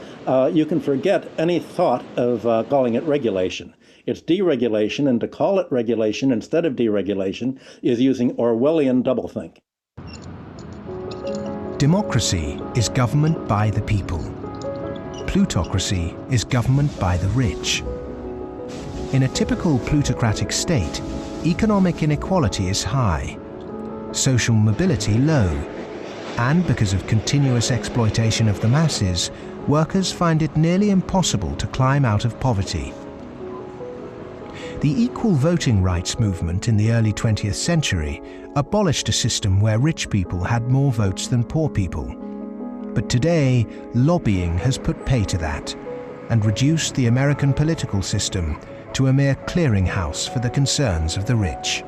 you can forget any thought of calling it regulation. It's deregulation, and to call it regulation instead of deregulation is using Orwellian doublethink. Democracy is government by the people. Plutocracy is government by the rich. In a typical plutocratic state, economic inequality is high, social mobility low, and because of continuous exploitation of the masses, workers find it nearly impossible to climb out of poverty. The equal voting rights movement in the early 20th century abolished a system where rich people had more votes than poor people. But today, lobbying has put pay to that and reduced the American political system to a mere clearinghouse for the concerns of the rich.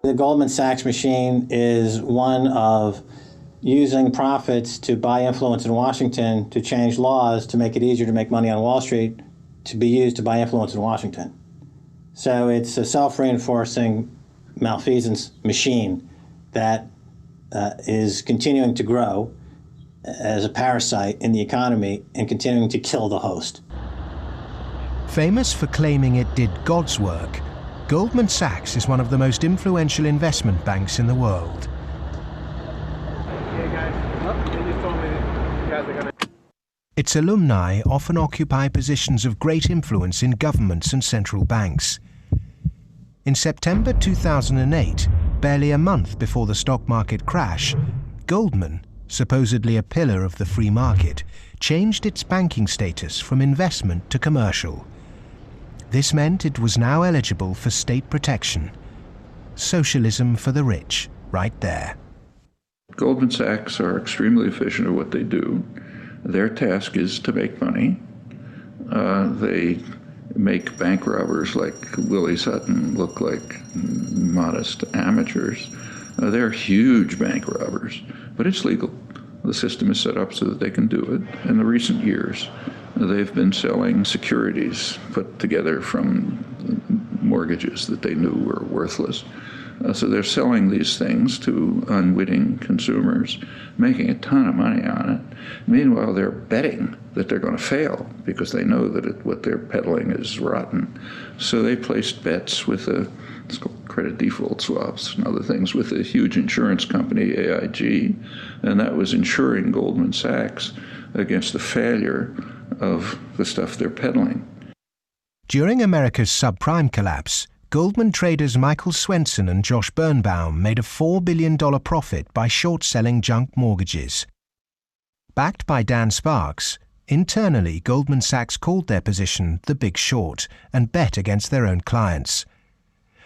The Goldman Sachs machine is one of using profits to buy influence in Washington to change laws to make it easier to make money on Wall Street to be used to buy influence in Washington. So it's a self-reinforcing malfeasance machine that is continuing to grow as a parasite in the economy and continuing to kill the host. Famous for claiming it did God's work, Goldman Sachs is one of the most influential investment banks in the world. Its alumni often occupy positions of great influence in governments and central banks. In September 2008, barely a month before the stock market crash, Goldman, supposedly a pillar of the free market, changed its banking status from investment to commercial. This meant it was now eligible for state protection. Socialism for the rich right there. Goldman Sachs are extremely efficient at what they do. Their task is to make money. They make bank robbers like Willie Sutton look like modest amateurs. They're huge bank robbers, but it's legal. The system is set up so that they can do it. In the recent years, they've been selling securities put together from mortgages that they knew were worthless. So they're selling these things to unwitting consumers, making a ton of money on it. Meanwhile, they're betting that they're going to fail because they know that what they're peddling is rotten. So they placed bets with it's called credit default swaps and other things with a huge insurance company, AIG, and that was insuring Goldman Sachs against the failure of the stuff they're peddling. During America's subprime collapse, Goldman traders Michael Swenson and Josh Birnbaum made a $4 billion profit by short-selling junk mortgages. Backed by Dan Sparks, internally Goldman Sachs called their position the Big Short and bet against their own clients.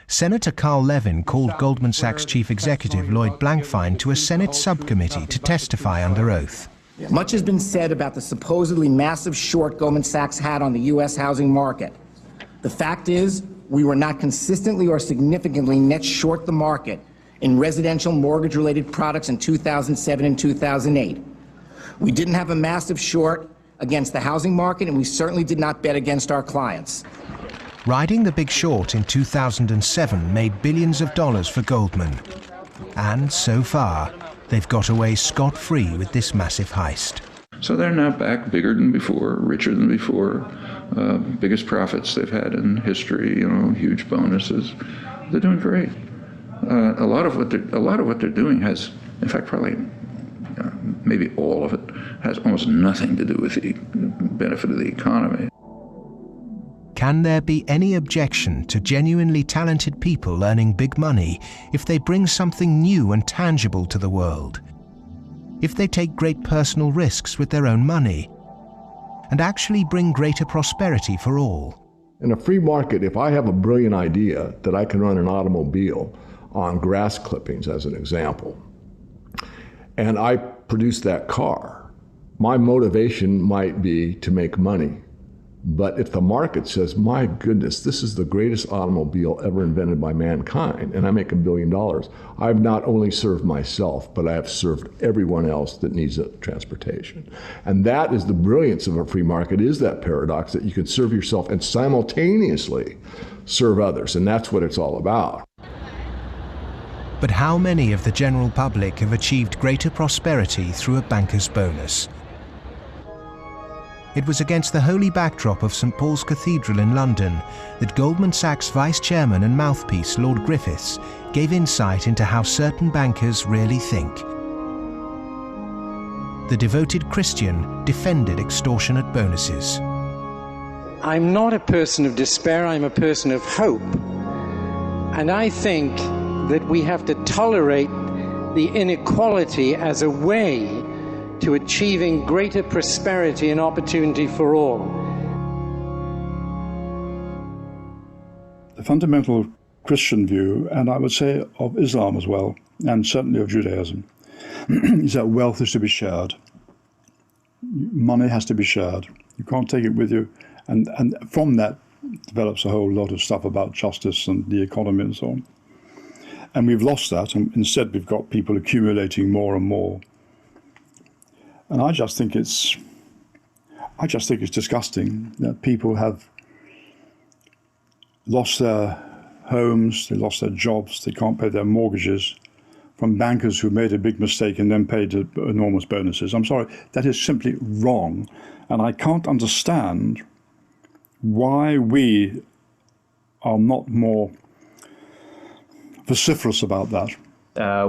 Senator Carl Levin called Goldman Sachs chief executive Lloyd Blankfein to a Senate subcommittee to testify under oath. Much has been said about the supposedly massive short Goldman Sachs had on the U.S. housing market. The fact is, we were not consistently or significantly net short the market in residential mortgage-related products in 2007 and 2008. We didn't have a massive short against the housing market, and we certainly did not bet against our clients. Riding the Big Short in 2007 made billions of dollars for Goldman. And so far, they've got away scot-free with this massive heist. So they're now back bigger than before, richer than before, biggest profits they've had in history, huge bonuses. They're doing great. A lot of what they're doing has, in fact, probably maybe all of it has almost nothing to do with the benefit of the economy. Can there be any objection to genuinely talented people earning big money if they bring something new and tangible to the world? If they take great personal risks with their own money and actually bring greater prosperity for all? In a free market, if I have a brilliant idea that I can run an automobile on grass clippings, as an example, and I produce that car, my motivation might be to make money. But if the market says, my goodness, this is the greatest automobile ever invented by mankind, and I make $1 billion, I've not only served myself, but I have served everyone else that needs transportation. And that is the brilliance of a free market, is that paradox that you can serve yourself and simultaneously serve others. And that's what it's all about. But how many of the general public have achieved greater prosperity through a banker's bonus? It was against the holy backdrop of St. Paul's Cathedral in London that Goldman Sachs Vice Chairman and mouthpiece Lord Griffiths gave insight into how certain bankers really think. The devoted Christian defended extortionate bonuses. I'm not a person of despair, I'm a person of hope. And I think that we have to tolerate the inequality as a way to achieving greater prosperity and opportunity for all. The fundamental Christian view, and I would say of Islam as well, and certainly of Judaism, is that wealth is to be shared. Money has to be shared. You can't take it with you. And from that develops a whole lot of stuff about justice and the economy and so on. And we've lost that, and instead we've got people accumulating more and more. And I just think it's disgusting that people have lost their homes, they lost their jobs, they can't pay their mortgages from bankers who made a big mistake and then paid enormous bonuses. I'm sorry, that is simply wrong. And I can't understand why we are not more vociferous about that.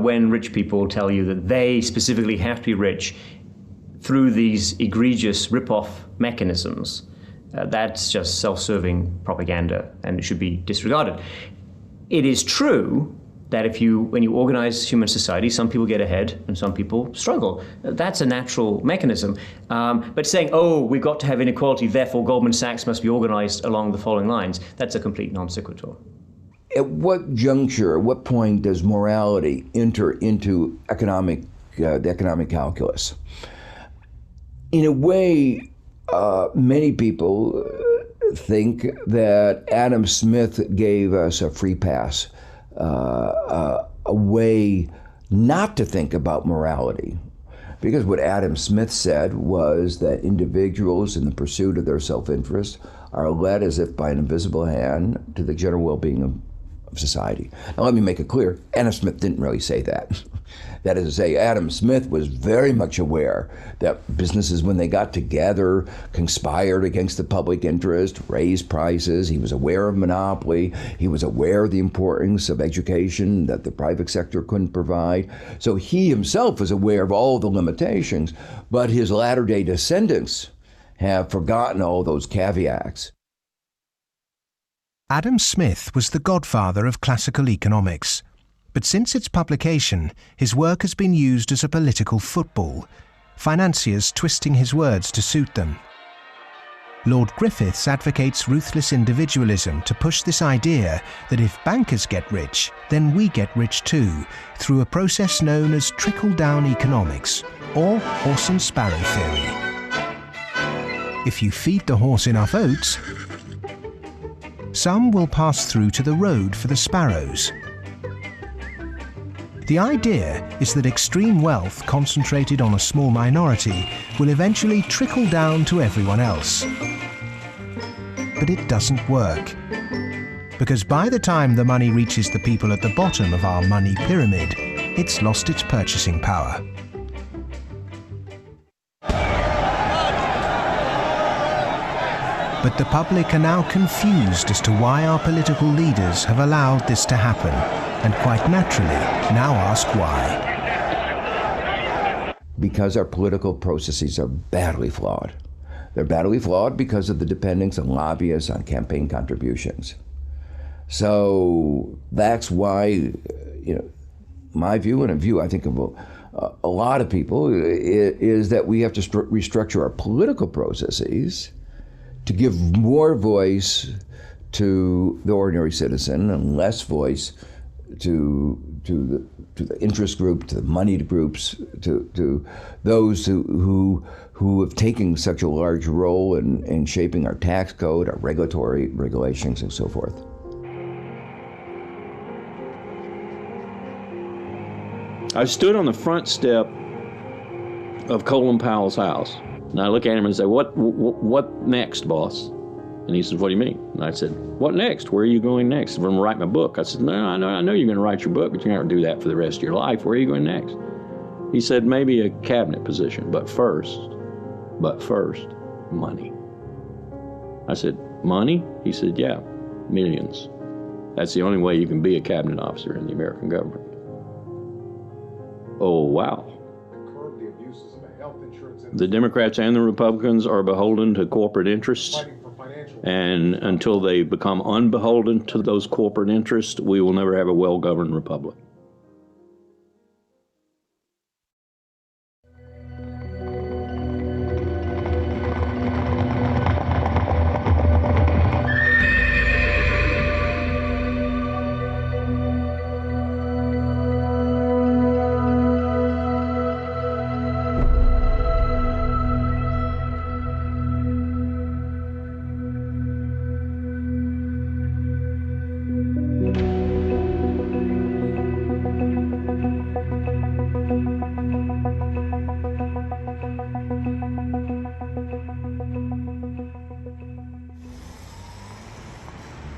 When rich people tell you that they specifically have to be rich through these egregious rip-off mechanisms, that's just self-serving propaganda and it should be disregarded. It is true that when you organize human society, some people get ahead and some people struggle. That's a natural mechanism. But saying, we've got to have inequality, therefore Goldman Sachs must be organized along the following lines, that's a complete non sequitur. at what juncture, at what point does morality enter into the economic calculus? In a way, many people think that Adam Smith gave us a free pass, a way not to think about morality. Because what Adam Smith said was that individuals in the pursuit of their self-interest are led as if by an invisible hand to the general well-being of society. Now let me make it clear, Adam Smith didn't really say that. That is to say, Adam Smith was very much aware that businesses, when they got together, conspired against the public interest, raised prices. He was aware of monopoly. He was aware of the importance of education that the private sector couldn't provide. So he himself was aware of all the limitations, but his latter-day descendants have forgotten all those caveats. Adam Smith was the godfather of classical economics. But since its publication, his work has been used as a political football, financiers twisting his words to suit them. Lord Griffiths advocates ruthless individualism to push this idea that if bankers get rich, then we get rich too, through a process known as trickle-down economics, or horse and sparrow theory. If you feed the horse enough oats, some will pass through to the road for the sparrows. The idea is that extreme wealth concentrated on a small minority will eventually trickle down to everyone else. But it doesn't work. Because by the time the money reaches the people at the bottom of our money pyramid, it's lost its purchasing power. But the public are now confused as to why our political leaders have allowed this to happen, and quite naturally now ask why. Because our political processes are badly flawed. They're badly flawed because of the dependence on lobbyists, on campaign contributions. So that's why, my view, and a view I think of a lot of people, is that we have to restructure our political processes to give more voice to the ordinary citizen and less voice to the interest group, to the moneyed groups, to those who have taken such a large role in shaping our tax code, our regulatory regulations, and so forth. I stood on the front step of Colin Powell's house. And I look at him and say, what next, boss? And he said, what do you mean? And I said, what next? Where are you going next? I'm going to write my book. I said, no, I know you're going to write your book, but you're not going to do that for the rest of your life. Where are you going next? He said, maybe a cabinet position, but first, money. I said, money? He said, yeah, millions. That's the only way you can be a cabinet officer in the American government. Oh, wow. The Democrats and the Republicans are beholden to corporate interests, and until they become unbeholden to those corporate interests, we will never have a well-governed republic.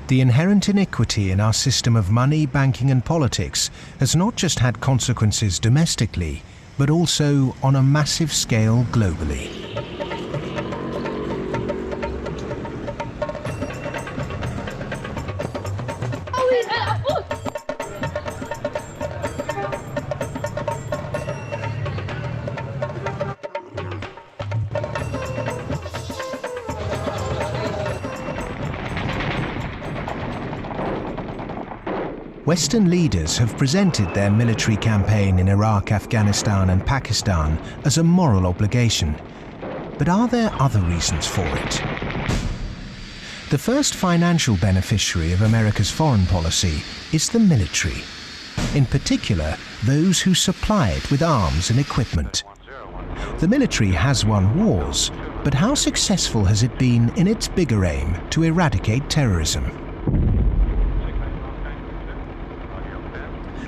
The inherent iniquity in our system of money, banking and politics has not just had consequences domestically, but also on a massive scale globally. Western leaders have presented their military campaign in Iraq, Afghanistan and Pakistan as a moral obligation. But are there other reasons for it? The first financial beneficiary of America's foreign policy is the military. In particular, those who supply it with arms and equipment. The military has won wars, but how successful has it been in its bigger aim to eradicate terrorism?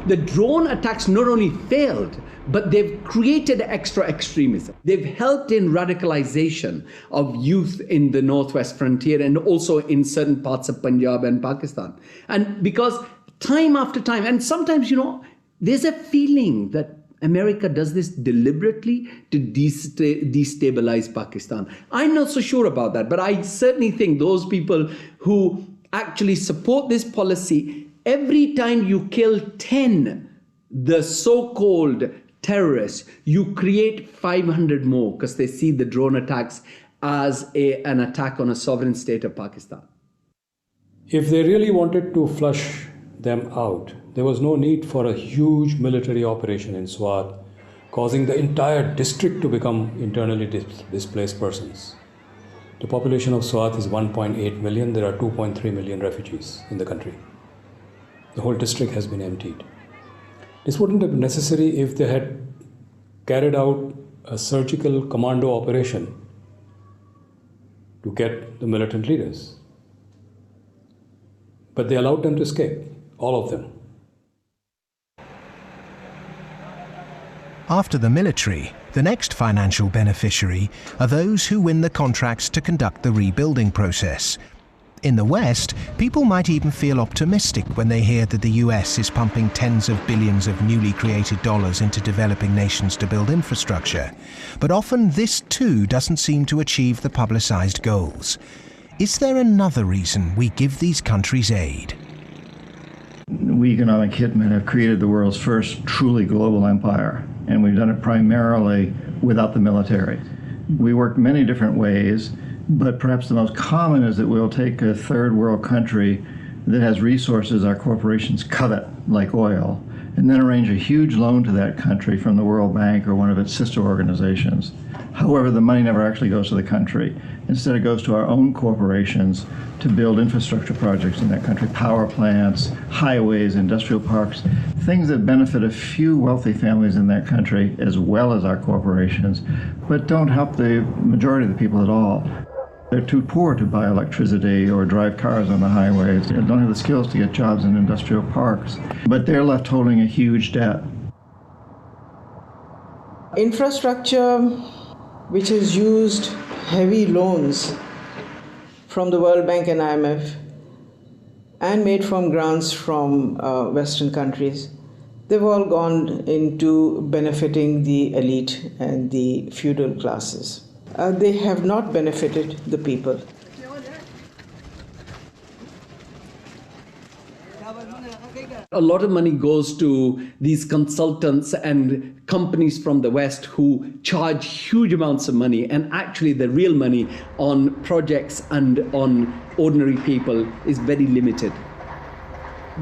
The drone attacks not only failed, but they've created extra extremism. They've helped in radicalization of youth in the northwest frontier and also in certain parts of Punjab and Pakistan. And because time after time, and sometimes, there's a feeling that America does this deliberately to destabilize Pakistan. I'm not so sure about that, but I certainly think those people who actually support this policy, every time you kill 10, the so-called terrorists, you create 500 more because they see the drone attacks as an attack on a sovereign state of Pakistan. If they really wanted to flush them out, there was no need for a huge military operation in Swat, causing the entire district to become internally displaced persons. The population of Swat is 1.8 million. There are 2.3 million refugees in the country. The whole district has been emptied. This wouldn't have been necessary if they had carried out a surgical commando operation to get the militant leaders. But they allowed them to escape, all of them. After the military, the next financial beneficiary are those who win the contracts to conduct the rebuilding process. In the West, people might even feel optimistic when they hear that the US is pumping tens of billions of newly created dollars into developing nations to build infrastructure. But often this too doesn't seem to achieve the publicized goals. Is there another reason we give these countries aid? We economic hitmen have created the world's first truly global empire, and we've done it primarily without the military. We work many different ways, but perhaps the most common is that we'll take a third world country that has resources our corporations covet, like oil, and then arrange a huge loan to that country from the World Bank or one of its sister organizations. However, the money never actually goes to the country. Instead, it goes to our own corporations to build infrastructure projects in that country, power plants, highways, industrial parks, things that benefit a few wealthy families in that country as well as our corporations, but don't help the majority of the people at all. They're too poor to buy electricity or drive cars on the highways. They don't have the skills to get jobs in industrial parks, but they're left holding a huge debt. Infrastructure which has used heavy loans from the World Bank and IMF and made from grants from Western countries, they've all gone into benefiting the elite and the feudal classes. They have not benefited the people. A lot of money goes to these consultants and companies from the West who charge huge amounts of money, and actually the real money on projects and on ordinary people is very limited.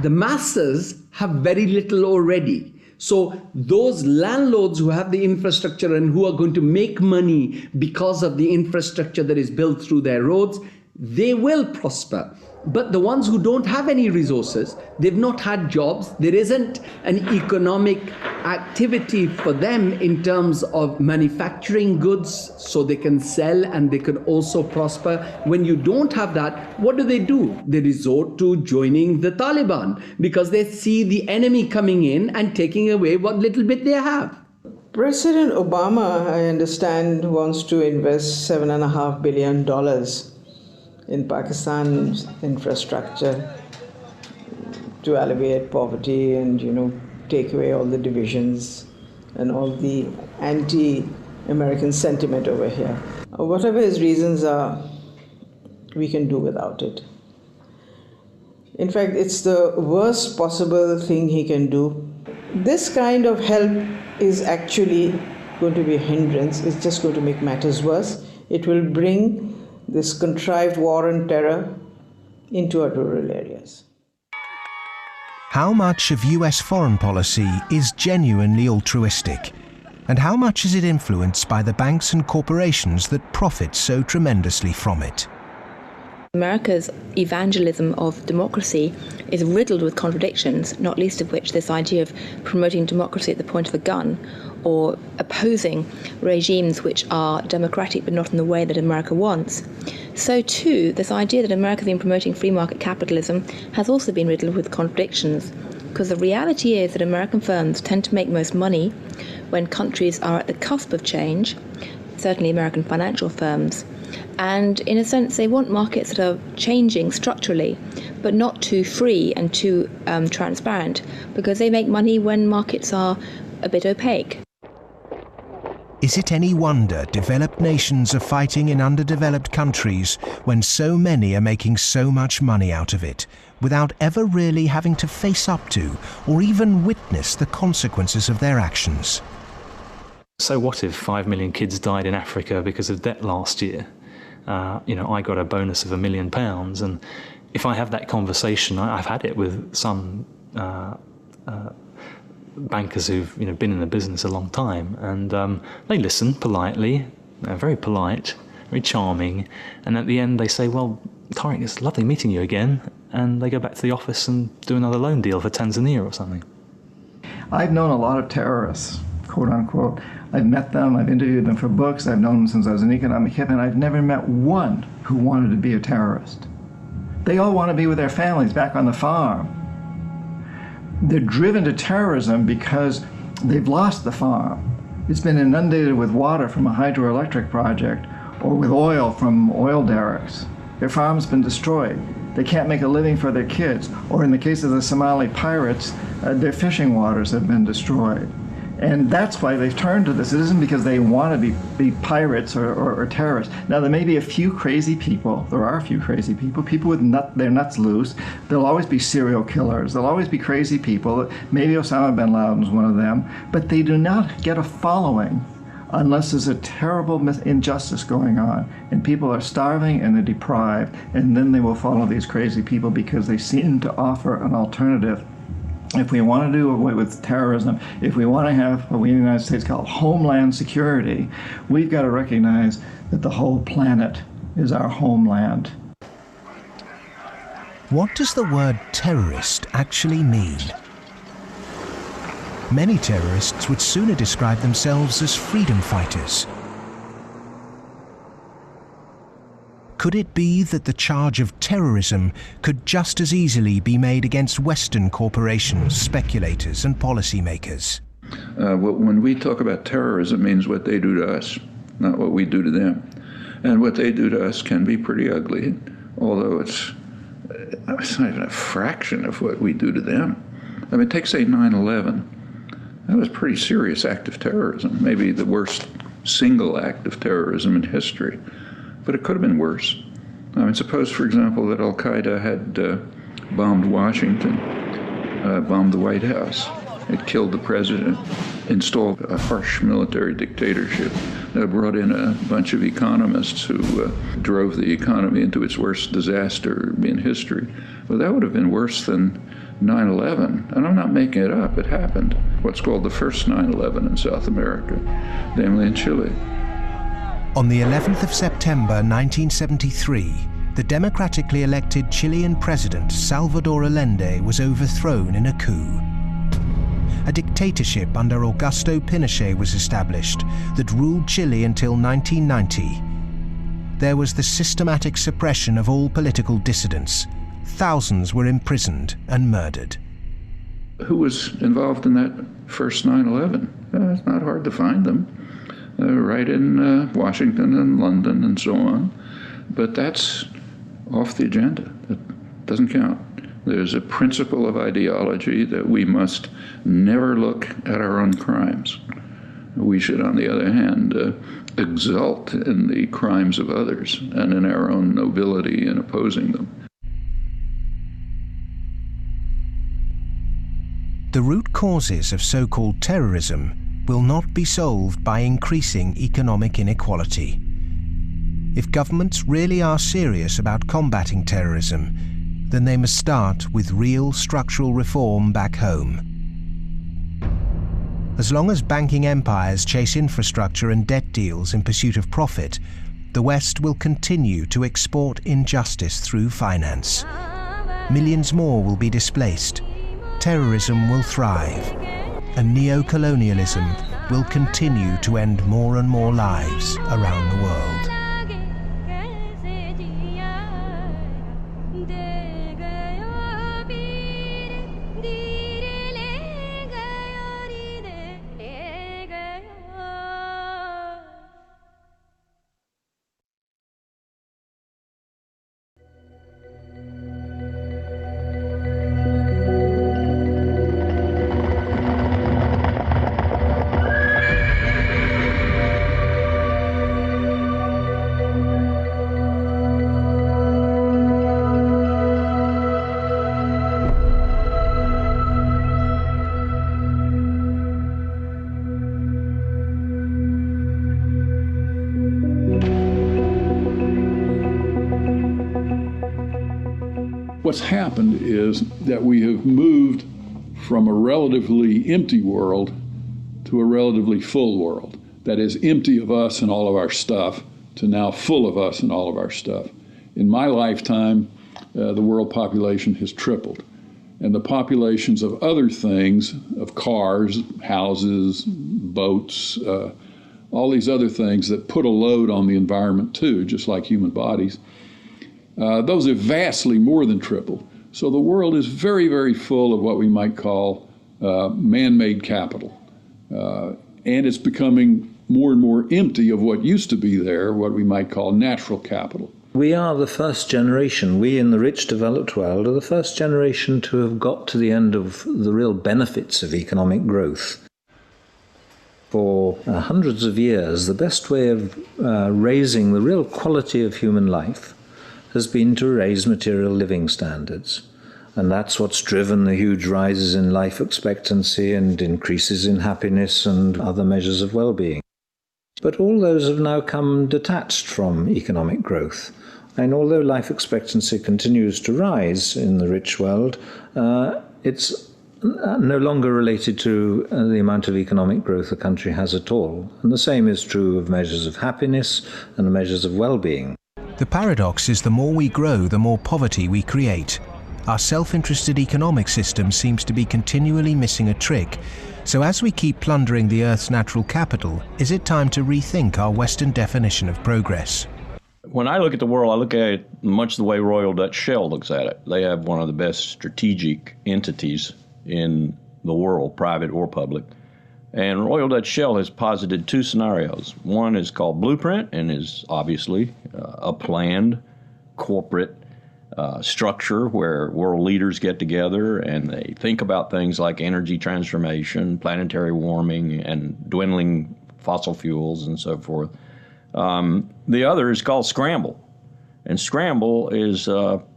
The masses have very little already. So those landlords who have the infrastructure and who are going to make money because of the infrastructure that is built through their roads, they will prosper. But the ones who don't have any resources, they've not had jobs, there isn't an economic activity for them in terms of manufacturing goods so they can sell and they can also prosper. When you don't have that, what do? They resort to joining the Taliban because they see the enemy coming in and taking away what little bit they have. President Obama, I understand, wants to invest $7.5 billion in Pakistan's infrastructure to alleviate poverty and, take away all the divisions and all the anti-American sentiment over here. Whatever his reasons are, we can do without it. In fact, it's the worst possible thing he can do. This kind of help is actually going to be a hindrance. It's just going to make matters worse. It will bring this contrived war and terror into our rural areas. How much of US foreign policy is genuinely altruistic? And how much is it influenced by the banks and corporations that profit so tremendously from it? America's evangelism of democracy is riddled with contradictions, not least of which this idea of promoting democracy at the point of a gun, or opposing regimes which are democratic but not in the way that America wants. So too, this idea that America's been promoting free market capitalism has also been riddled with contradictions, because the reality is that American firms tend to make most money when countries are at the cusp of change, certainly American financial firms. And in a sense, they want markets that are changing structurally, but not too free and too transparent, because they make money when markets are a bit opaque. Is it any wonder developed nations are fighting in underdeveloped countries when so many are making so much money out of it, without ever really having to face up to or even witness the consequences of their actions? So what if 5 million kids died in Africa because of debt last year? I got a bonus of £1 million, and if I have that conversation, I've had it with some bankers who've been in the business a long time, and they listen politely. They're very polite, very charming, and at the end they say, "Well, Tariq, it's lovely meeting you again," and they go back to the office and do another loan deal for Tanzania or something. I've known a lot of terrorists, quote unquote. I've met them, I've interviewed them for books, I've known them since I was an economic hip, and I've never met one who wanted to be a terrorist. They all want to be with their families back on the farm. They're driven to terrorism because they've lost the farm. It's been inundated with water from a hydroelectric project or with oil from oil derricks. Their farm's been destroyed. They can't make a living for their kids. Or in the case of the Somali pirates, their fishing waters have been destroyed. And that's why they've turned to this. It isn't because they want to be pirates or terrorists. Now, there may be a few crazy people. There are a few crazy people with their nuts loose. There'll always be serial killers. There'll always be crazy people. Maybe Osama bin Laden's one of them. But they do not get a following unless there's a terrible injustice going on. And people are starving and they're deprived. And then they will follow these crazy people because they seem to offer an alternative. If we want to do away with terrorism, if we want to have what we in the United States call homeland security, we've got to recognize that the whole planet is our homeland. What does the word terrorist actually mean? Many terrorists would sooner describe themselves as freedom fighters. Could it be that the charge of terrorism could just as easily be made against Western corporations, speculators, and policymakers? When we talk about terrorism, it means what they do to us, not what we do to them. And what they do to us can be pretty ugly, although it's not even a fraction of what we do to them. I mean, take, say, 9/11. That was a pretty serious act of terrorism, maybe the worst single act of terrorism in history. But it could have been worse. I mean, suppose, for example, that Al-Qaeda had bombed Washington, bombed the White House. It killed the president, installed a harsh military dictatorship, brought in a bunch of economists who drove the economy into its worst disaster in history. Well, that would have been worse than 9/11. And I'm not making it up. It happened. What's called the first 9/11 in South America, namely in Chile. On the 11th of September 1973, the democratically elected Chilean president Salvador Allende was overthrown in a coup. A dictatorship under Augusto Pinochet was established that ruled Chile until 1990. There was the systematic suppression of all political dissidents. Thousands were imprisoned and murdered. Who was involved in that first 9/11? It's not hard to find them. Right in Washington and London and so on. But that's off the agenda. It doesn't count. There's a principle of ideology that we must never look at our own crimes. We should, on the other hand, exult in the crimes of others and in our own nobility in opposing them. The root causes of so-called terrorism will not be solved by increasing economic inequality. If governments really are serious about combating terrorism, then they must start with real structural reform back home. As long as banking empires chase infrastructure and debt deals in pursuit of profit, the West will continue to export injustice through finance. Millions more will be displaced, terrorism will thrive, and neo-colonialism will continue to end more and more lives around the world. What's happened is that we have moved from a relatively empty world to a relatively full world. That is, empty of us and all of our stuff to now full of us and all of our stuff. In my lifetime, the world population has tripled. And the populations of other things, of cars, houses, boats, all these other things that put a load on the environment too, just like human bodies, those have vastly more than tripled. So the world is very, very full of what we might call man-made capital. And it's becoming more and more empty of what used to be there, what we might call natural capital. We are the first generation, we in the rich developed world are the first generation to have got to the end of the real benefits of economic growth. For hundreds of years, the best way of raising the real quality of human life has been to raise material living standards. And that's what's driven the huge rises in life expectancy and increases in happiness and other measures of well-being. But all those have now come detached from economic growth. And although life expectancy continues to rise in the rich world, it's no longer related to the amount of economic growth a country has at all. And the same is true of measures of happiness and measures of well-being. The paradox is the more we grow, the more poverty we create. Our self-interested economic system seems to be continually missing a trick. So as we keep plundering the Earth's natural capital, is it time to rethink our Western definition of progress? When I look at the world, I look at it much the way Royal Dutch Shell looks at it. They have one of the best strategic entities in the world, private or public. And Royal Dutch Shell has posited two scenarios. One is called Blueprint and is obviously a planned corporate structure where world leaders get together and they think about things like energy transformation, planetary warming, and dwindling fossil fuels and so forth. The other is called Scramble. And Scramble is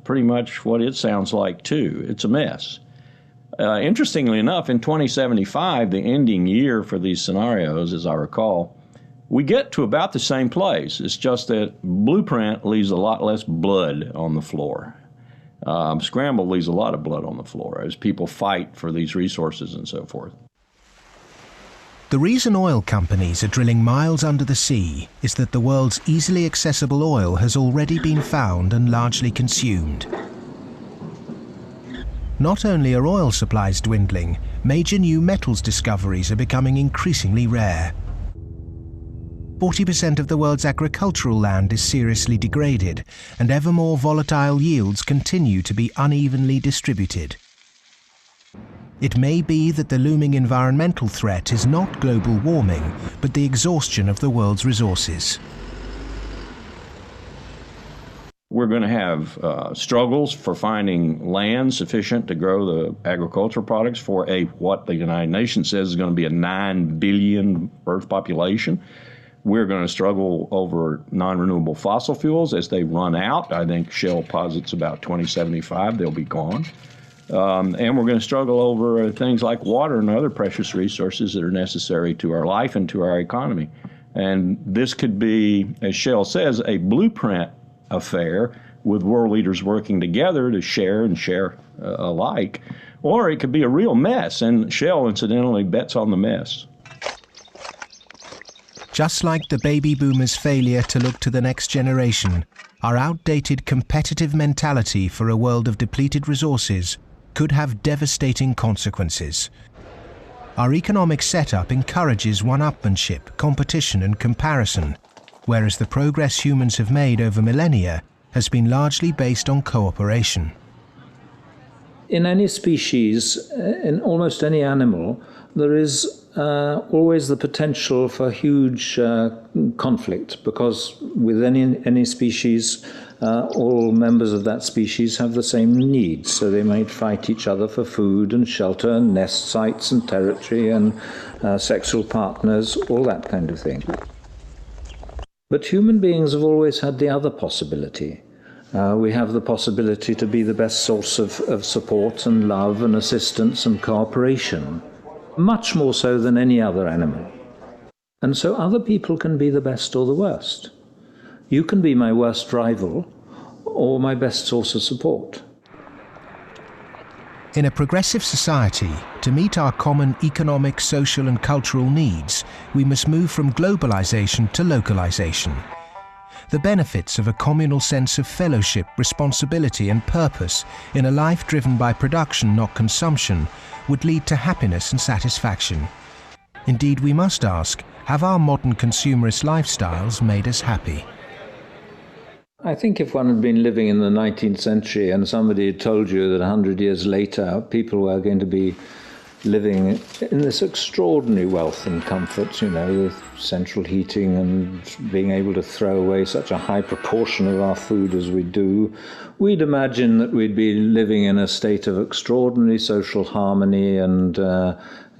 pretty much what it sounds like too. It's a mess. Interestingly enough, in 2075, the ending year for these scenarios, as I recall, we get to about the same place. It's just that Blueprint leaves a lot less blood on the floor. Scramble leaves a lot of blood on the floor as people fight for these resources and so forth. The reason oil companies are drilling miles under the sea is that the world's easily accessible oil has already been found and largely consumed. Not only are oil supplies dwindling, major new metals discoveries are becoming increasingly rare. 40% of the world's agricultural land is seriously degraded, and ever more volatile yields continue to be unevenly distributed. It may be that the looming environmental threat is not global warming, but the exhaustion of the world's resources. We're going to have struggles for finding land sufficient to grow the agricultural products for what the United Nations says is going to be a 9 billion Earth population. We're going to struggle over non-renewable fossil fuels as they run out. I think Shell posits about 2075 they'll be gone. And we're going to struggle over things like water and other precious resources that are necessary to our life and to our economy. And this could be, as Shell says, a blueprint affair with world leaders working together to share and share alike, or it could be a real mess, and Shell incidentally bets on the mess. Just like the baby boomers' failure to look to the next generation, our outdated competitive mentality for a world of depleted resources could have devastating consequences. Our economic setup encourages one-upmanship, competition and comparison, whereas the progress humans have made over millennia has been largely based on cooperation. In any species, in almost any animal, there is always the potential for huge conflict, because with any species, all members of that species have the same needs, so they might fight each other for food and shelter and nest sites and territory and sexual partners, all that kind of thing. But human beings have always had the other possibility. We have the possibility to be the best source of support and love and assistance and cooperation, much more so than any other animal. And so other people can be the best or the worst. You can be my worst rival or my best source of support. In a progressive society, to meet our common economic, social and cultural needs, we must move from globalization to localization. The benefits of a communal sense of fellowship, responsibility and purpose in a life driven by production, not consumption, would lead to happiness and satisfaction. Indeed, we must ask, have our modern consumerist lifestyles made us happy? I think if one had been living in the 19th century and somebody had told you that 100 years later people were going to be living in this extraordinary wealth and comfort, you know, with central heating and being able to throw away such a high proportion of our food as we do, we'd imagine that we'd be living in a state of extraordinary social harmony and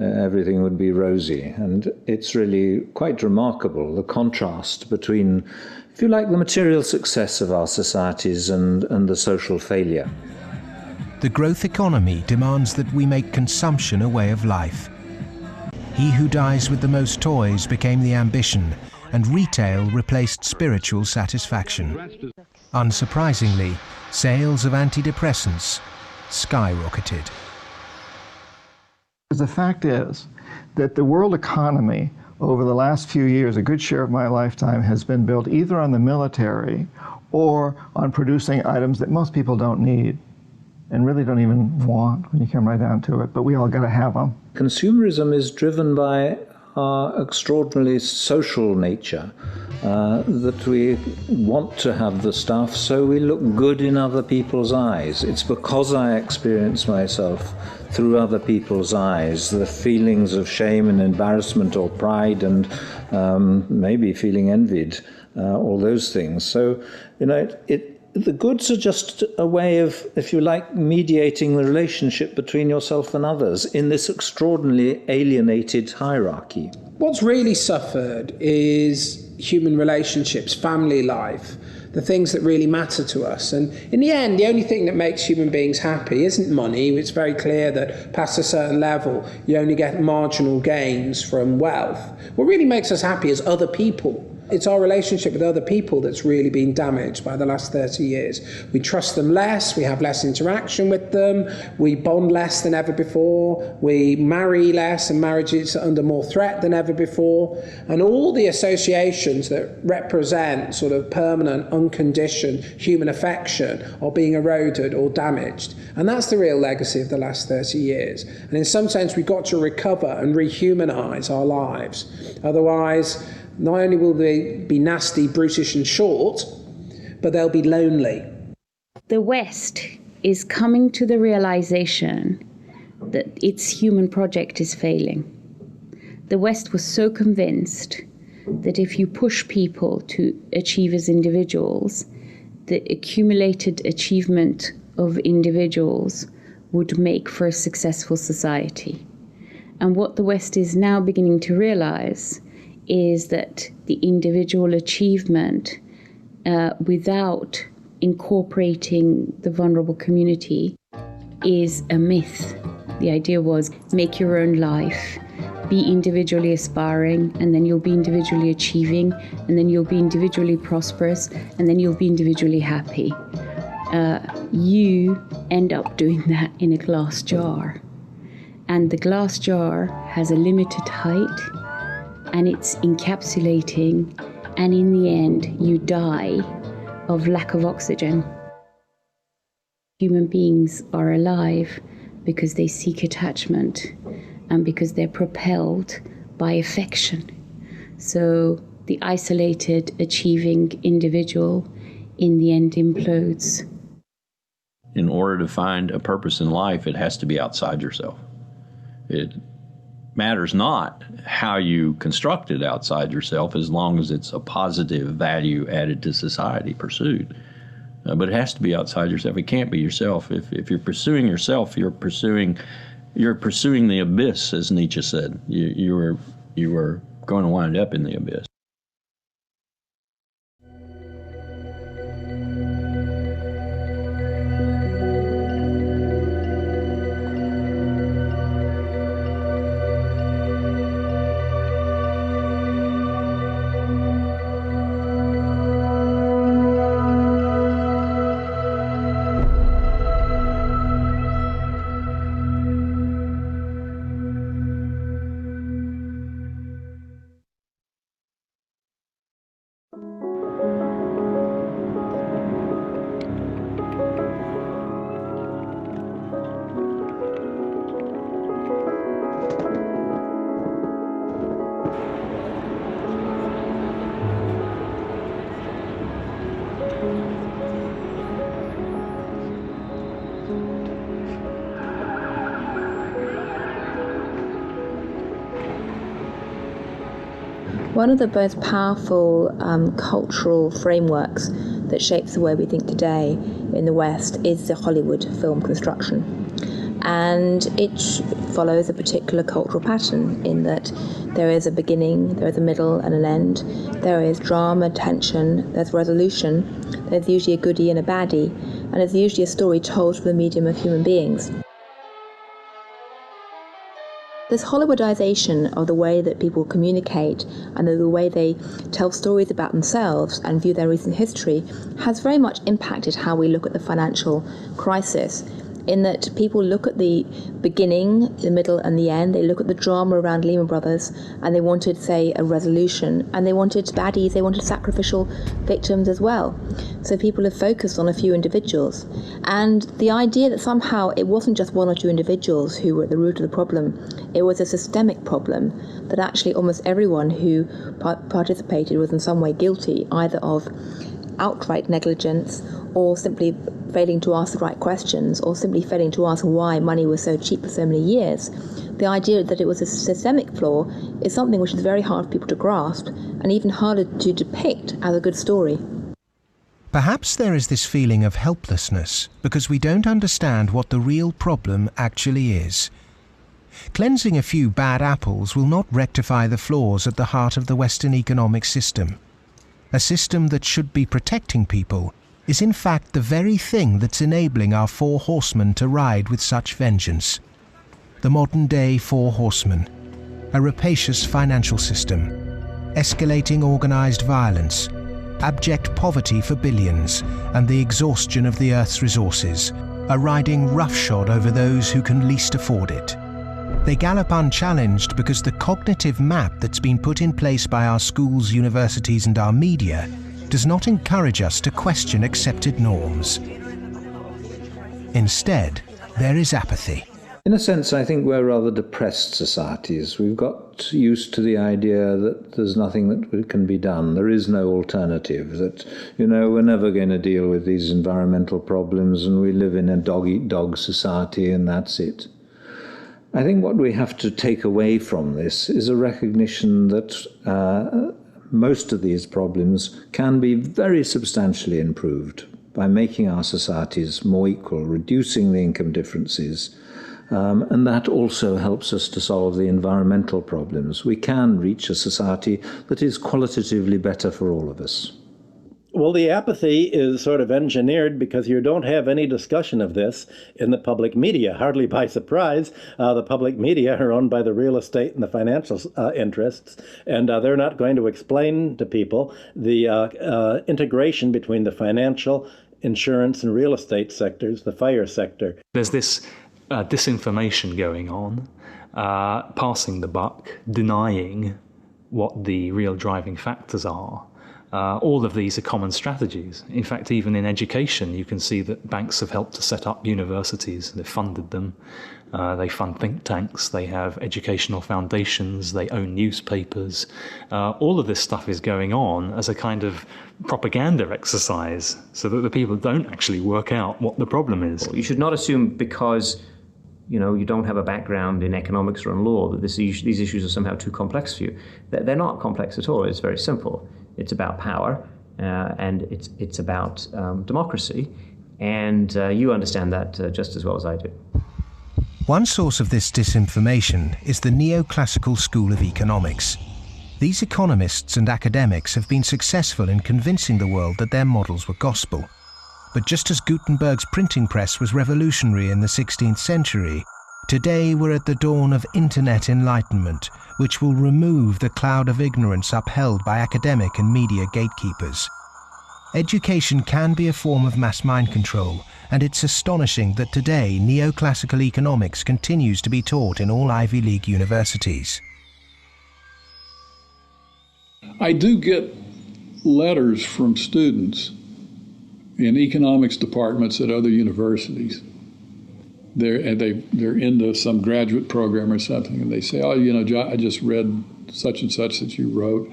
everything would be rosy. And it's really quite remarkable, the contrast between, if you like, the material success of our societies and the social failure. The growth economy demands that we make consumption a way of life. He who dies with the most toys became the ambition, and retail replaced spiritual satisfaction. Unsurprisingly, sales of antidepressants skyrocketed. The fact is that the world economy over the last few years, a good share of my lifetime, has been built either on the military or on producing items that most people don't need and really don't even want when you come right down to it, but we all got to have them. Consumerism is driven by our extraordinarily social nature, that we want to have the stuff so we look good in other people's eyes. It's because I experience myself through other people's eyes, the feelings of shame and embarrassment or pride and maybe feeling envied, all those things. So, you know, the goods are just a way of, if you like, mediating the relationship between yourself and others in this extraordinarily alienated hierarchy. What's really suffered is human relationships, family life, the things that really matter to us. And in the end, the only thing that makes human beings happy isn't money. It's very clear that past a certain level, you only get marginal gains from wealth. What really makes us happy is other people. It's our relationship with other people that's really been damaged by the last 30 years. We trust them less, we have less interaction with them, we bond less than ever before, we marry less and marriages are under more threat than ever before. And all the associations that represent sort of permanent, unconditioned human affection are being eroded or damaged. And that's the real legacy of the last 30 years. And in some sense, we've got to recover and rehumanize our lives. Otherwise, not only will they be nasty, brutish and short, but they'll be lonely. The West is coming to the realization that its human project is failing. The West was so convinced that if you push people to achieve as individuals, the accumulated achievement of individuals would make for a successful society. And what the West is now beginning to realize is that the individual achievement without incorporating the vulnerable community is a myth. The idea was make your own life, be individually aspiring, and then you'll be individually achieving, and then you'll be individually prosperous, and then you'll be individually happy. You end up doing that in a glass jar. And the glass jar has a limited height and it's encapsulating, and in the end, you die of lack of oxygen. Human beings are alive because they seek attachment and because they're propelled by affection. So the isolated, achieving individual in the end implodes. In order to find a purpose in life, it has to be outside yourself. It matters not how you construct it outside yourself, as long as it's a positive value added to society pursued. But it has to be outside yourself. It can't be yourself. If you're pursuing yourself, you're pursuing the abyss, as Nietzsche said. You are going to wind up in the abyss. One of the most powerful cultural frameworks that shapes the way we think today in the West is the Hollywood film construction. And it follows a particular cultural pattern in that there is a beginning, there is a middle and an end, there is drama, tension, there's resolution, there's usually a goodie and a baddie, and there's usually a story told through the medium of human beings. This Hollywoodization of the way that people communicate and the way they tell stories about themselves and view their recent history has very much impacted how we look at the financial crisis, in that people look at the beginning, the middle and the end. They look at the drama around Lehman Brothers and they wanted, say, a resolution, and they wanted baddies, they wanted sacrificial victims as well. So people have focused on a few individuals, and the idea that somehow it wasn't just one or two individuals who were at the root of the problem, it was a systemic problem, that actually almost everyone who participated was in some way guilty, either of outright negligence or simply failing to ask the right questions or simply failing to ask why money was so cheap for so many years. The idea that it was a systemic flaw is something which is very hard for people to grasp and even harder to depict as a good story. Perhaps there is this feeling of helplessness because we don't understand what the real problem actually is. Cleansing a few bad apples will not rectify the flaws at the heart of the Western economic system. A system that should be protecting people is in fact the very thing that's enabling our four horsemen to ride with such vengeance. The modern-day four horsemen: a rapacious financial system, escalating organized violence, abject poverty for billions, and the exhaustion of the Earth's resources, are riding roughshod over those who can least afford it. They gallop unchallenged because the cognitive map that's been put in place by our schools, universities, and our media does not encourage us to question accepted norms. Instead, there is apathy. In a sense, I think we're rather depressed societies. We've got used to the idea that there's nothing that can be done. There is no alternative, that, we're never going to deal with these environmental problems and we live in a dog-eat-dog society and that's it. I think what we have to take away from this is a recognition that most of these problems can be very substantially improved by making our societies more equal, reducing the income differences, and that also helps us to solve the environmental problems. We can reach a society that is qualitatively better for all of us. Well, the apathy is sort of engineered because you don't have any discussion of this in the public media. Hardly by surprise, the public media are owned by the real estate and the financial interests, and they're not going to explain to people the integration between the financial, insurance, and real estate sectors, the FIRE sector. There's this disinformation going on, passing the buck, denying what the real driving factors are. All of these are common strategies. In fact, even in education, you can see that banks have helped to set up universities. They've funded them. They fund think tanks. They have educational foundations. They own newspapers. All of this stuff is going on as a kind of propaganda exercise so that the people don't actually work out what the problem is. You should not assume because you don't have a background in economics or in law that these issues are somehow too complex for you. They're not complex at all. It's very simple. It's about power, and it's about democracy, and you understand that just as well as I do. One source of this disinformation is the neoclassical school of economics. These economists and academics have been successful in convincing the world that their models were gospel. But just as Gutenberg's printing press was revolutionary in the 16th century, today we're at the dawn of internet enlightenment, which will remove the cloud of ignorance upheld by academic and media gatekeepers. Education can be a form of mass mind control, and it's astonishing that today neoclassical economics continues to be taught in all Ivy League universities. I do get letters from students in economics departments at other universities. They're into some graduate program or something, and they say, I just read such and such that you wrote,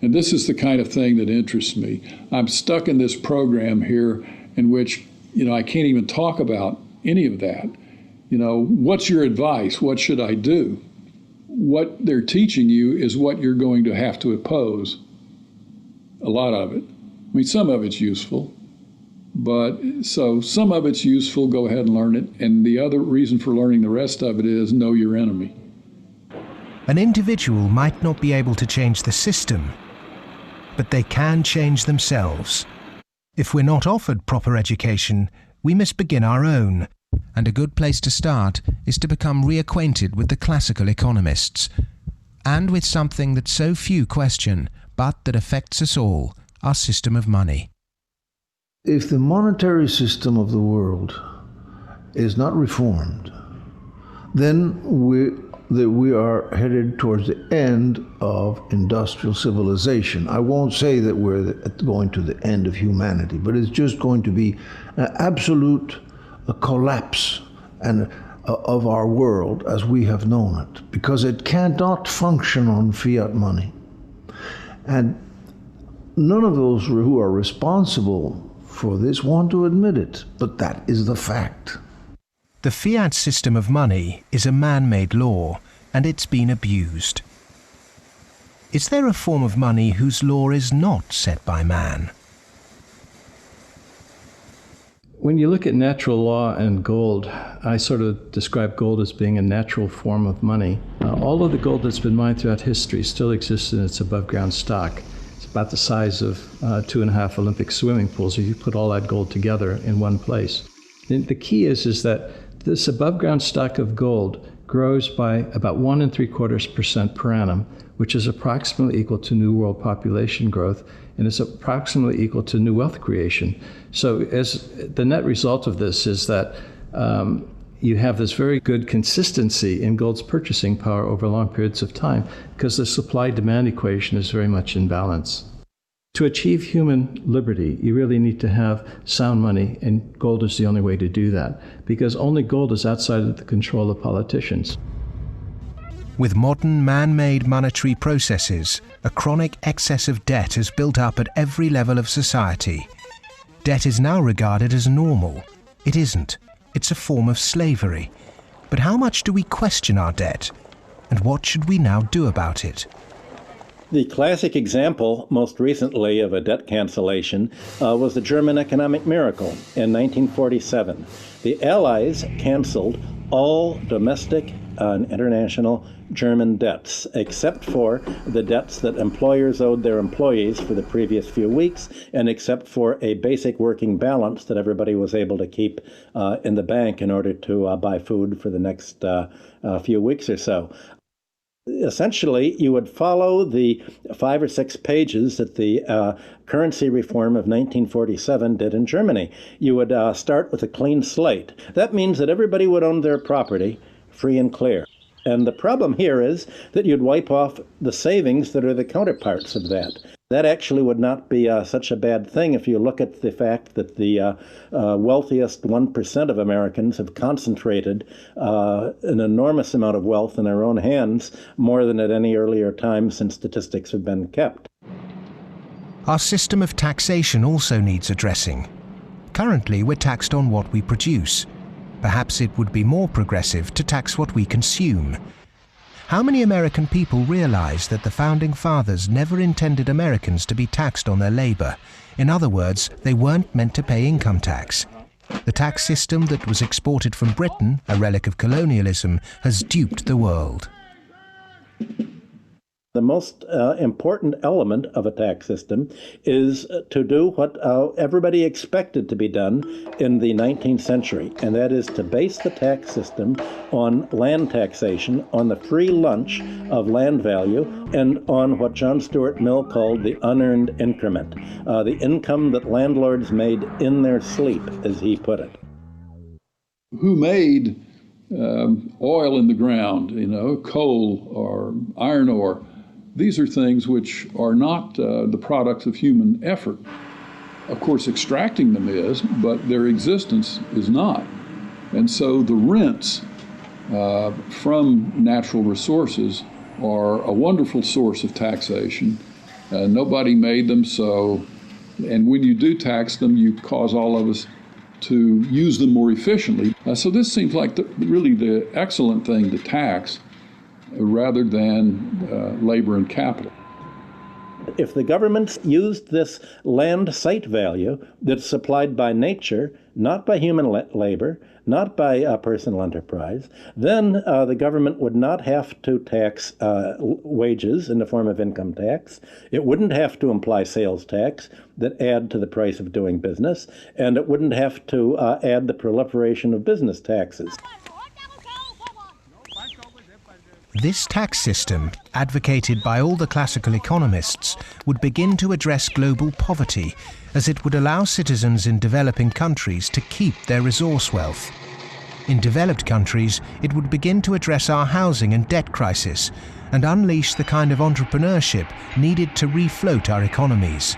and this is the kind of thing that interests me. I'm stuck in this program here in which, I can't even talk about any of that. What's your advice? What should I do? What they're teaching you is what you're going to have to oppose. A lot of it. Some of it's useful. But so some of it's useful, go ahead and learn it. And the other reason for learning the rest of it is know your enemy. An individual might not be able to change the system, but they can change themselves. If we're not offered proper education, we must begin our own. And a good place to start is to become reacquainted with the classical economists, and with something that so few question, but that affects us all, our system of money. If the monetary system of the world is not reformed, then we are headed towards the end of industrial civilization. I won't say that we're going to the end of humanity, but it's just going to be an absolute collapse of our world as we have known it, because it cannot function on fiat money. And none of those who are responsible for this want to admit it, but that is the fact. The fiat system of money is a man-made law, and it's been abused. Is there a form of money whose law is not set by man? When you look at natural law and gold, I sort of describe gold as being a natural form of money. All of the gold that's been mined throughout history still exists in its above-ground stock. It's about the size of 2.5 Olympic swimming pools if you put all that gold together in one place. And the key is that this above-ground stock of gold grows by about 1 3/4% per annum, which is approximately equal to new world population growth, and is approximately equal to new wealth creation. So as the net result of this is that you have this very good consistency in gold's purchasing power over long periods of time, because the supply-demand equation is very much in balance. To achieve human liberty, you really need to have sound money, and gold is the only way to do that, because only gold is outside of the control of politicians. With modern man-made monetary processes, a chronic excess of debt has built up at every level of society. Debt is now regarded as normal. It isn't. It's a form of slavery. But how much do we question our debt? And what should we now do about it? The classic example, most recently, of a debt cancellation was the German economic miracle in 1947. The Allies canceled all domestic and international German debts, except for the debts that employers owed their employees for the previous few weeks, and except for a basic working balance that everybody was able to keep in the bank in order to buy food for the next few weeks or so. Essentially, you would follow the 5 or 6 pages that the currency reform of 1947 did in Germany. You would start with a clean slate. That means that everybody would own their property free and clear. And the problem here is that you'd wipe off the savings that are the counterparts of that. That actually would not be such a bad thing if you look at the fact that the wealthiest 1% of Americans have concentrated an enormous amount of wealth in their own hands, more than at any earlier time since statistics have been kept. Our system of taxation also needs addressing. Currently, we're taxed on what we produce. Perhaps it would be more progressive to tax what we consume. How many American people realize that the Founding Fathers never intended Americans to be taxed on their labor? In other words, they weren't meant to pay income tax. The tax system that was exported from Britain, a relic of colonialism, has duped the world. The most important element of a tax system is to do what everybody expected to be done in the 19th century, and that is to base the tax system on land taxation, on the free lunch of land value, and on what John Stuart Mill called the unearned increment, the income that landlords made in their sleep, as he put it. Who made oil in the ground, coal or iron ore? These are things which are not the products of human effort. Of course, extracting them is, but their existence is not. And so the rents from natural resources are a wonderful source of taxation. Nobody made them, and when you do tax them, you cause all of us to use them more efficiently. So this seems like really the excellent thing to tax, rather than labor and capital. If the governments used this land site value that's supplied by nature, not by human labor, not by personal enterprise, then the government would not have to tax wages in the form of income tax. It wouldn't have to imply sales tax that add to the price of doing business, and it wouldn't have to add the proliferation of business taxes. This tax system, advocated by all the classical economists, would begin to address global poverty, as it would allow citizens in developing countries to keep their resource wealth. In developed countries, it would begin to address our housing and debt crisis and unleash the kind of entrepreneurship needed to refloat our economies.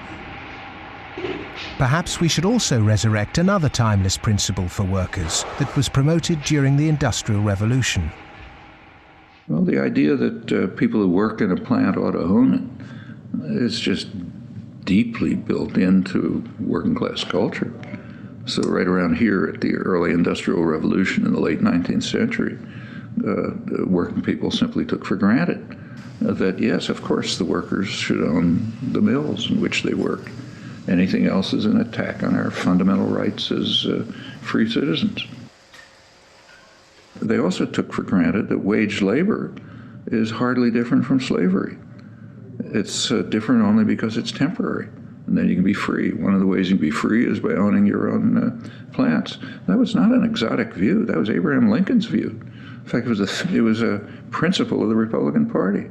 Perhaps we should also resurrect another timeless principle for workers that was promoted during the Industrial Revolution. Well, the idea that people who work in a plant ought to own it is just deeply built into working class culture. So right around here at the early Industrial Revolution in the late 19th century, the working people simply took for granted that, yes, of course, the workers should own the mills in which they work. Anything else is an attack on our fundamental rights as free citizens. They also took for granted that wage labor is hardly different from slavery. It's different only because it's temporary, and then you can be free. One of the ways you can be free is by owning your own plants. That was not an exotic view. That was Abraham Lincoln's view. In fact, it was a principle of the Republican Party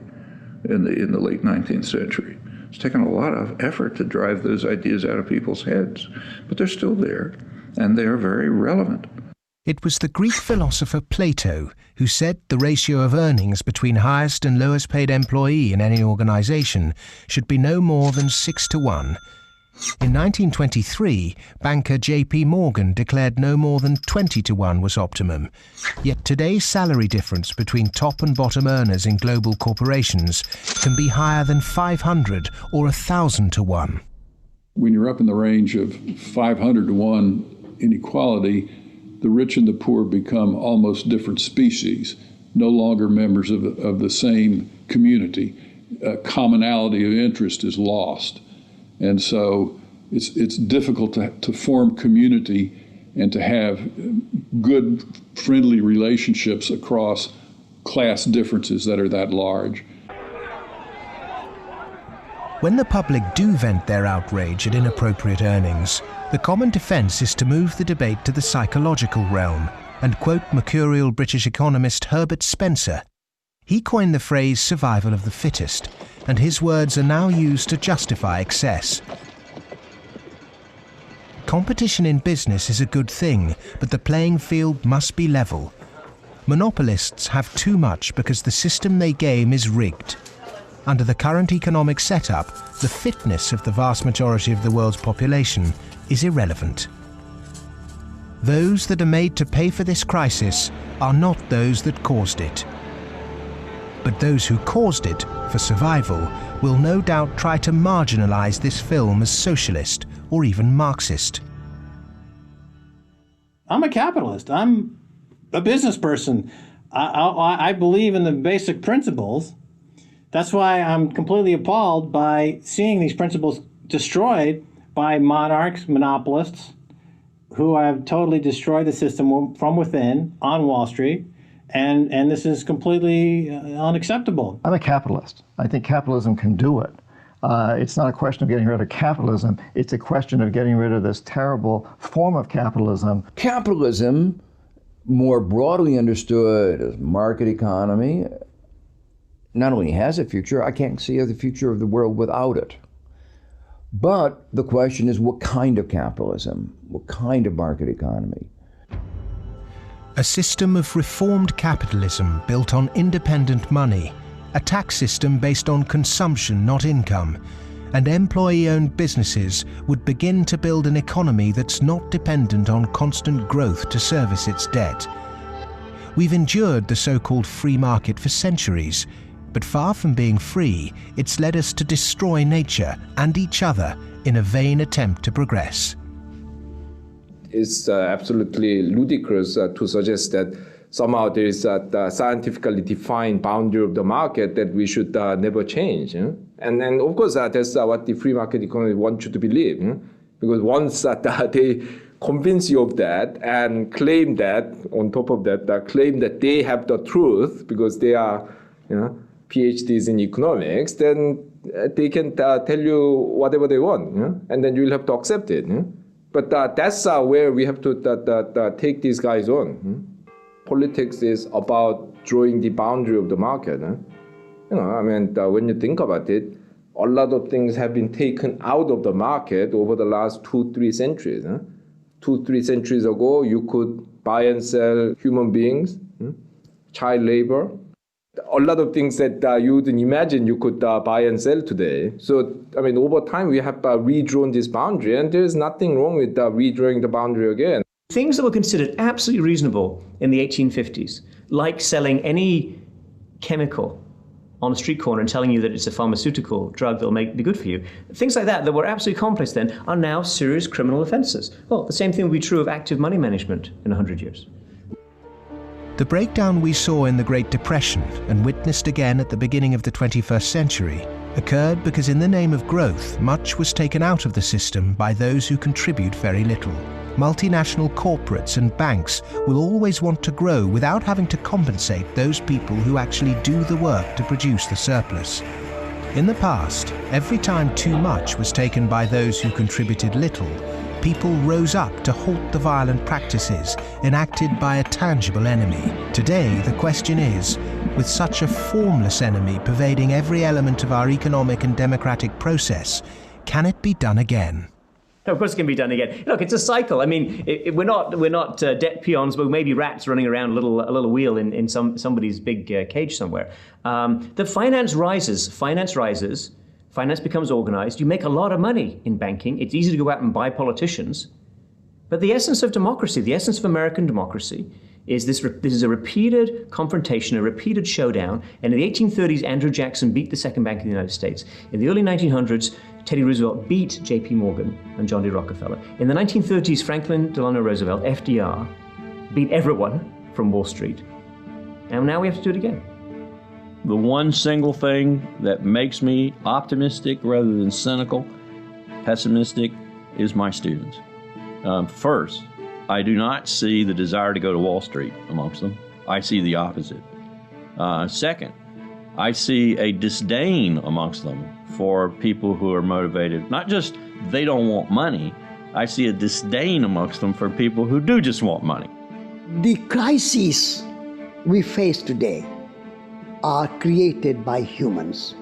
in the late 19th century. It's taken a lot of effort to drive those ideas out of people's heads, but they're still there, and they are very relevant. It was the Greek philosopher Plato who said the ratio of earnings between highest and lowest paid employee in any organization should be no more than 6 to 1. In 1923, banker J.P. Morgan declared no more than 20 to 1 was optimum. Yet today's salary difference between top and bottom earners in global corporations can be higher than 500 or 1,000 to 1. When you're up in the range of 500 to 1 inequality, the rich and the poor become almost different species, no longer members of the same community. Commonality of interest is lost. And so it's difficult to form community and to have good, friendly relationships across class differences that are that large. When the public do vent their outrage at inappropriate earnings, the common defence is to move the debate to the psychological realm and quote mercurial British economist Herbert Spencer. He coined the phrase survival of the fittest, and his words are now used to justify excess. Competition in business is a good thing, but the playing field must be level. Monopolists have too much because the system they game is rigged. Under the current economic setup, the fitness of the vast majority of the world's population is irrelevant. Those that are made to pay for this crisis are not those that caused it. But those who caused it, for survival, will no doubt try to marginalize this film as socialist or even Marxist. I'm a capitalist. I'm a business person. I believe in the basic principles. That's why I'm completely appalled by seeing these principles destroyed by monarchs, monopolists, who have totally destroyed the system from within on Wall Street. And this is completely unacceptable. I'm a capitalist. I think capitalism can do it. It's not a question of getting rid of capitalism. It's a question of getting rid of this terrible form of capitalism. Capitalism, more broadly understood as market economy, not only has a future, I can't see the future of the world without it. But the question is, what kind of capitalism? What kind of market economy? A system of reformed capitalism built on independent money, a tax system based on consumption, not income, and employee-owned businesses would begin to build an economy that's not dependent on constant growth to service its debt. We've endured the so-called free market for centuries, but far from being free, it's led us to destroy nature and each other in a vain attempt to progress. It's absolutely ludicrous to suggest that somehow there is a scientifically defined boundary of the market that we should never change. And of course, that's what the free market economy wants you to believe. Because once they convince you of that and claim that, on top of that, claim that they have the truth because they are PhDs in economics, then they can tell you whatever they want, and then you'll have to accept it. But that's where we have to take these guys on. Politics is about drawing the boundary of the market. When you think about it, a lot of things have been taken out of the market over the last 2-3 centuries. 2-3 centuries ago, you could buy and sell human beings, child labor. A lot of things that you wouldn't imagine you could buy and sell today. So, over time, we have redrawn this boundary, and there's nothing wrong with redrawing the boundary again. Things that were considered absolutely reasonable in the 1850s, like selling any chemical on a street corner and telling you that it's a pharmaceutical drug that will be good for you, things like that were absolutely commonplace then, are now serious criminal offences. Well, the same thing will be true of active money management in 100 years. The breakdown we saw in the Great Depression and witnessed again at the beginning of the 21st century occurred because in the name of growth, much was taken out of the system by those who contribute very little. Multinational corporates and banks will always want to grow without having to compensate those people who actually do the work to produce the surplus. In the past, every time too much was taken by those who contributed little, people rose up to halt the violent practices enacted by a tangible enemy. Today, the question is, with such a formless enemy pervading every element of our economic and democratic process, can it be done again? Of course it can be done again. Look, it's a cycle. We're not debt peons, but maybe rats running around a little wheel in somebody's big cage somewhere. The finance rises, finance becomes organized. You make a lot of money in banking. It's easy to go out and buy politicians. But the essence of democracy, the essence of American democracy, is this is a repeated confrontation, a repeated showdown. And in the 1830s, Andrew Jackson beat the second bank in the United States. In the early 1900s, Teddy Roosevelt beat J.P. Morgan and John D. Rockefeller. In the 1930s, Franklin Delano Roosevelt, FDR, beat everyone from Wall Street. And now we have to do it again. The one single thing that makes me optimistic rather than cynical, pessimistic, is my students. First, I do not see the desire to go to Wall Street amongst them. I see the opposite. Second, I see a disdain amongst them for people who are motivated. Not just they don't want money, I see a disdain amongst them for people who do just want money. The crises we face today are created by humans.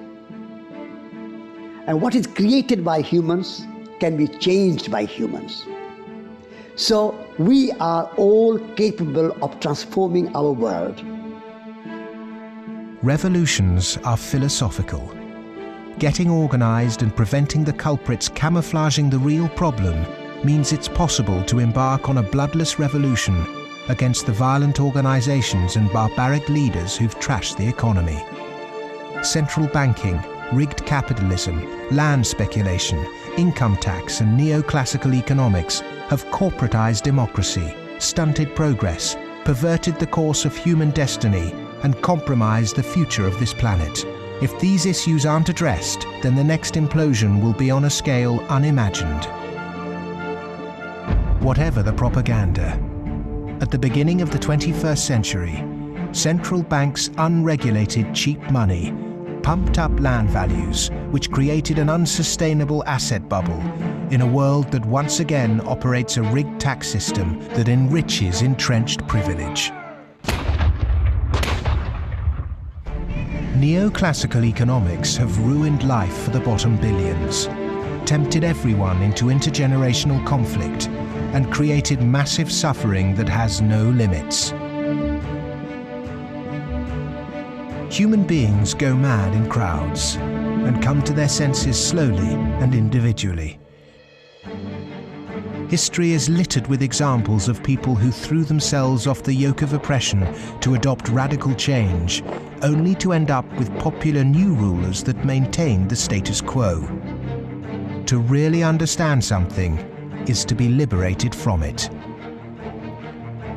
And what is created by humans can be changed by humans. So we are all capable of transforming our world. Revolutions are philosophical. Getting organized and preventing the culprits camouflaging the real problem means it's possible to embark on a bloodless revolution against the violent organizations and barbaric leaders who've trashed the economy. Central banking, rigged capitalism, land speculation, income tax and neoclassical economics have corporatized democracy, stunted progress, perverted the course of human destiny and compromised the future of this planet. If these issues aren't addressed, then the next implosion will be on a scale unimagined. Whatever the propaganda, at the beginning of the 21st century, central banks' unregulated cheap money pumped up land values, which created an unsustainable asset bubble in a world that once again operates a rigged tax system that enriches entrenched privilege. Neoclassical economics have ruined life for the bottom billions, tempted everyone into intergenerational conflict, and created massive suffering that has no limits. Human beings go mad in crowds and come to their senses slowly and individually. History is littered with examples of people who threw themselves off the yoke of oppression to adopt radical change, only to end up with popular new rulers that maintained the status quo. To really understand something is to be liberated from it.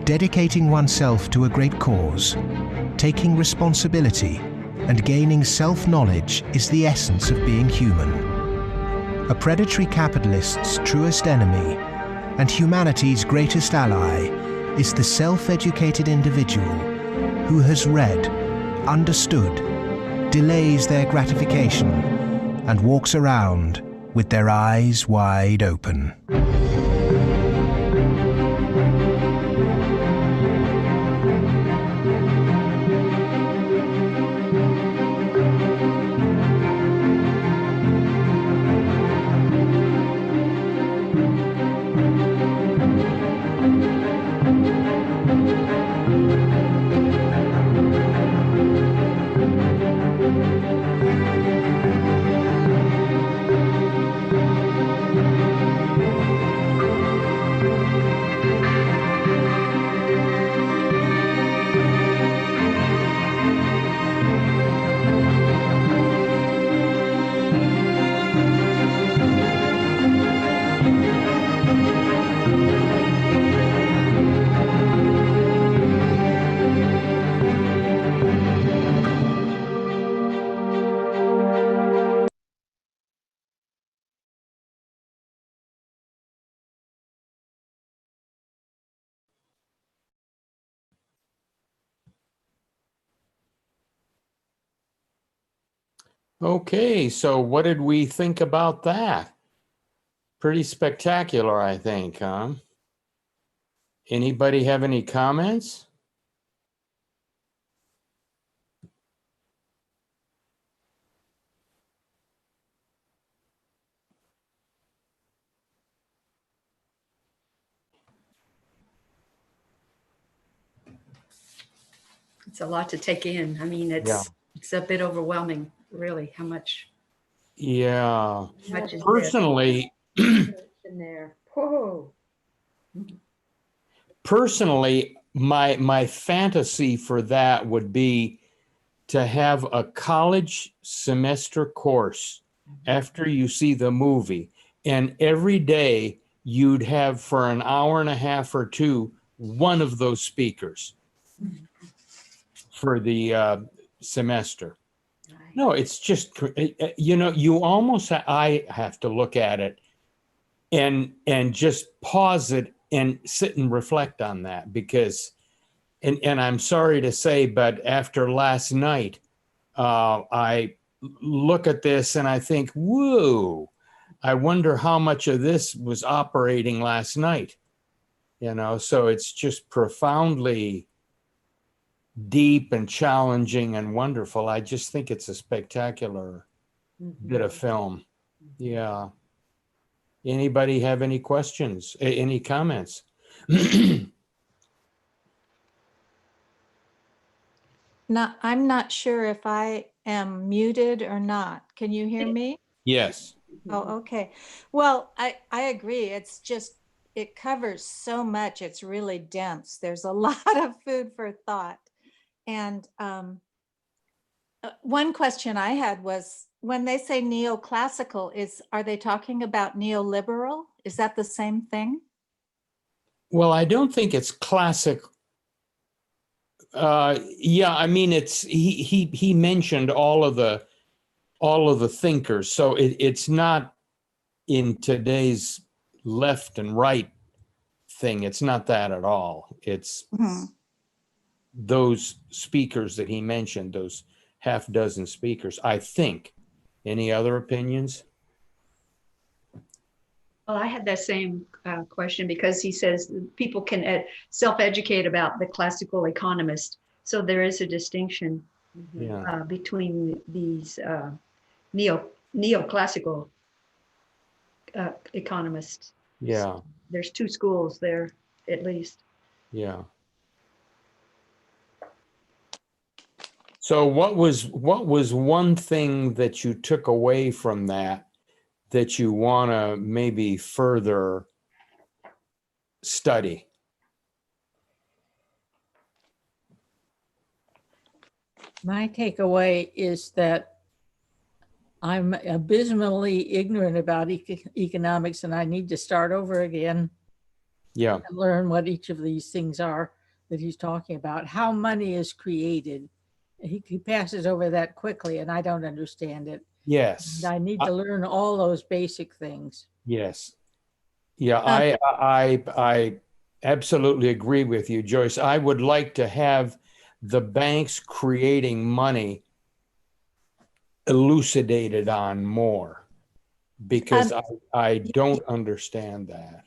Dedicating oneself to a great cause, taking responsibility, and gaining self-knowledge is the essence of being human. A predatory capitalist's truest enemy and humanity's greatest ally is the self-educated individual who has read, understood, delays their gratification, and walks around with their eyes wide open. Okay, so what did we think about that? Pretty spectacular, I think, huh? Anybody have any comments? It's a lot to take in. I mean, it's a bit overwhelming, really, how much. Yeah. Much is Personally, in there. Whoa. Personally, my fantasy for that would be to have a college semester course after you see the movie, and every day you'd have for an hour and a half or two one of those speakers for the semester. No, it's just, you know, you almost, I have to look at it and just pause it and sit and reflect on that, because, and I'm sorry to say, but after last night, I look at this and I think, whoa, I wonder how much of this was operating last night, you know? So it's just profoundly deep and challenging and wonderful. I just think it's a spectacular bit of film. Yeah. Anybody have any questions, any comments? I'm not sure if I am muted or not. Can you hear me? Yes. Oh, okay. Well, I agree. It's just, it covers so much. It's really dense. There's a lot of food for thought. And one question I had was, when they say neoclassical, are they talking about neoliberal? Is that the same thing? Well, I don't think it's classic. Yeah, I mean, he mentioned all of the thinkers, so it's not in today's left and right thing. It's not that at all. It's those speakers that he mentioned, those half dozen speakers, I think. Any other opinions? Well, I had that same question, because he says people can self-educate about the classical economist. So there is a distinction between these neoclassical economists. Yeah. There's two schools there, at least. Yeah. So what was one thing that you took away from that you want to maybe further study? My takeaway is that I'm abysmally ignorant about economics, and I need to start over again. Yeah. And learn what each of these things are that he's talking about. How money is created. He passes over that quickly, and I don't understand it. Yes. And I need to learn all those basic things. Yes. Yeah, I absolutely agree with you, Joyce. I would like to have the banks creating money elucidated on more, because I don't understand that.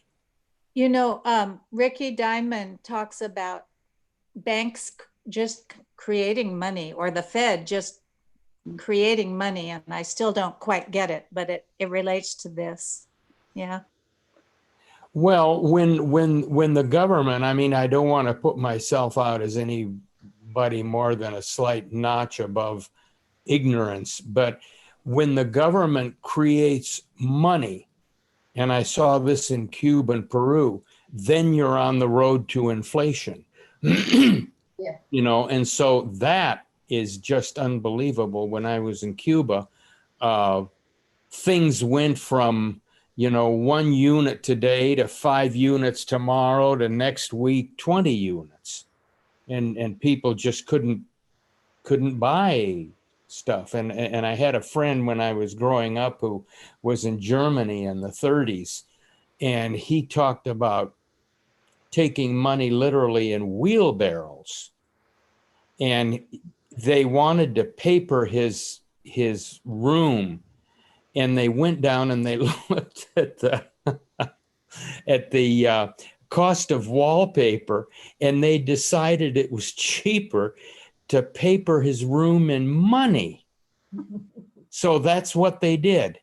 You know, Ricky Diamond talks about banks just creating money, or the Fed just creating money, and I still don't quite get it, but it relates to this. Yeah. Well, when the government, I mean, I don't want to put myself out as anybody more than a slight notch above ignorance, but when the government creates money, and I saw this in Cuba and Peru, then you're on the road to inflation. Yeah. You know, and so that is just unbelievable. When I was in Cuba, things went from, 1 unit today to 5 units tomorrow to next week 20 units, and people just couldn't buy stuff. And I had a friend when I was growing up who was in Germany in the 30s, and he talked about taking money literally in wheelbarrows, and they wanted to paper his room, and they went down and they looked at the cost of wallpaper, and they decided it was cheaper to paper his room in money. So that's what they did.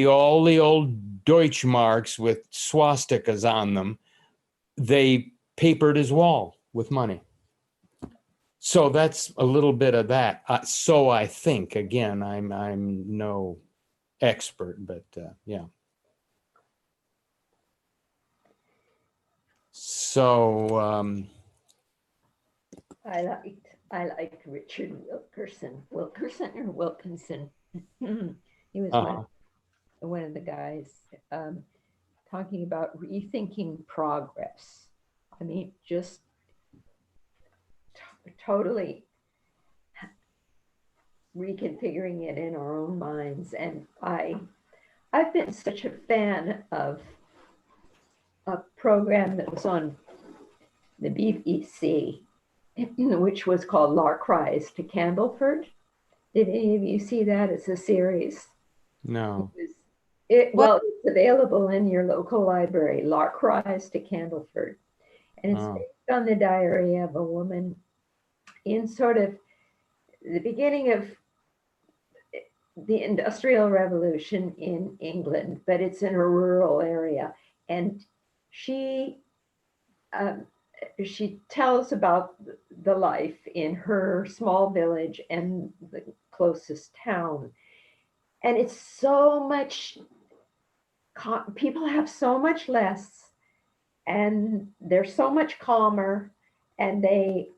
All the old Deutschmarks with swastikas on them, they papered his wall with money. So that's a little bit of that. So I think, again, I'm no expert, but yeah. So I liked Richard Wilkerson or Wilkinson. He was one of the guys talking about rethinking progress. I mean, just totally reconfiguring it in our own minds. And I've been such a fan of a program that was on the BBC, which was called Lark Rise to Candleford. Did any of you see that? It's a series. No. Well, it's available in your local library, Lark Rise to Candleford. And it's based on the diary of a woman in sort of the beginning of the Industrial Revolution in England, but it's in a rural area. And she she tells about the life in her small village and the closest town. And it's so much, people have so much less, and they're so much calmer, and they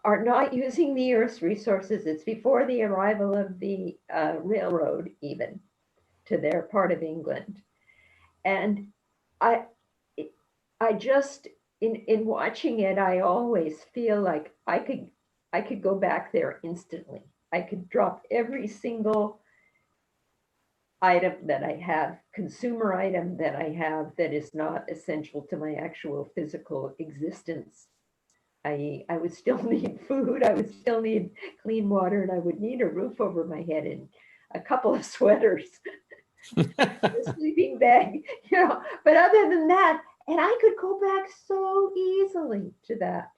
are not using the earth's resources. It's before the arrival of the railroad even to their part of England. And I just, in watching it, I always feel like I could go back there instantly. I could drop every single item that I have, consumer item that I have that is not essential to my actual physical existence. I would still need food, I would still need clean water, and I would need a roof over my head and a couple of sweaters, a sleeping bag, but other than that, and I could go back so easily to that.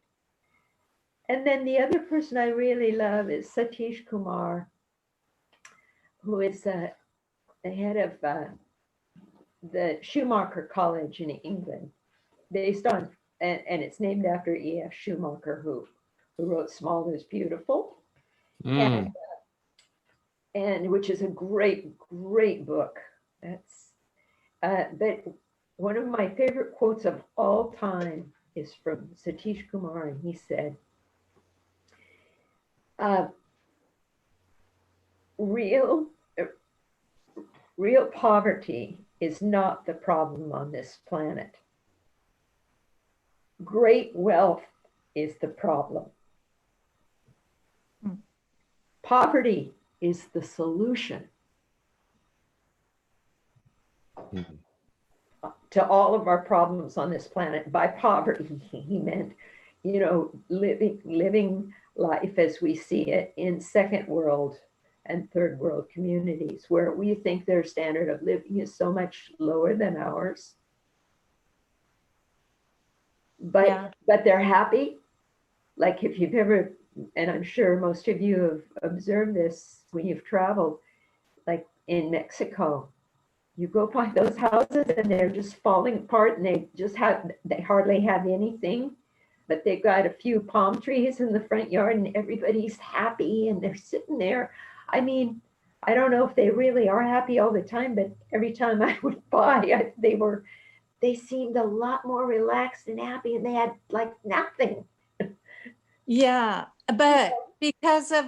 And then the other person I really love is Satish Kumar, who is the head of the Schumacher College in England, based on, and it's named after E.F. Schumacher, who wrote Small is Beautiful, and which is a great book. That's but one of my favorite quotes of all time is from Satish Kumar, and he said, real poverty is not the problem on this planet. Great wealth is the problem. Poverty is the solution to all of our problems on this planet. By poverty, he meant, living life as we see it in second world and third world communities, where we think their standard of living is so much lower than ours. But they're happy. Like if you've ever, and I'm sure most of you have observed this when you've traveled, like in Mexico, you go by those houses and they're just falling apart, and they hardly have anything, but they've got a few palm trees in the front yard, and everybody's happy, and they're sitting there. I mean, I don't know if they really are happy all the time, but every time I would buy, they seemed a lot more relaxed and happy, and they had like nothing. Yeah, but because of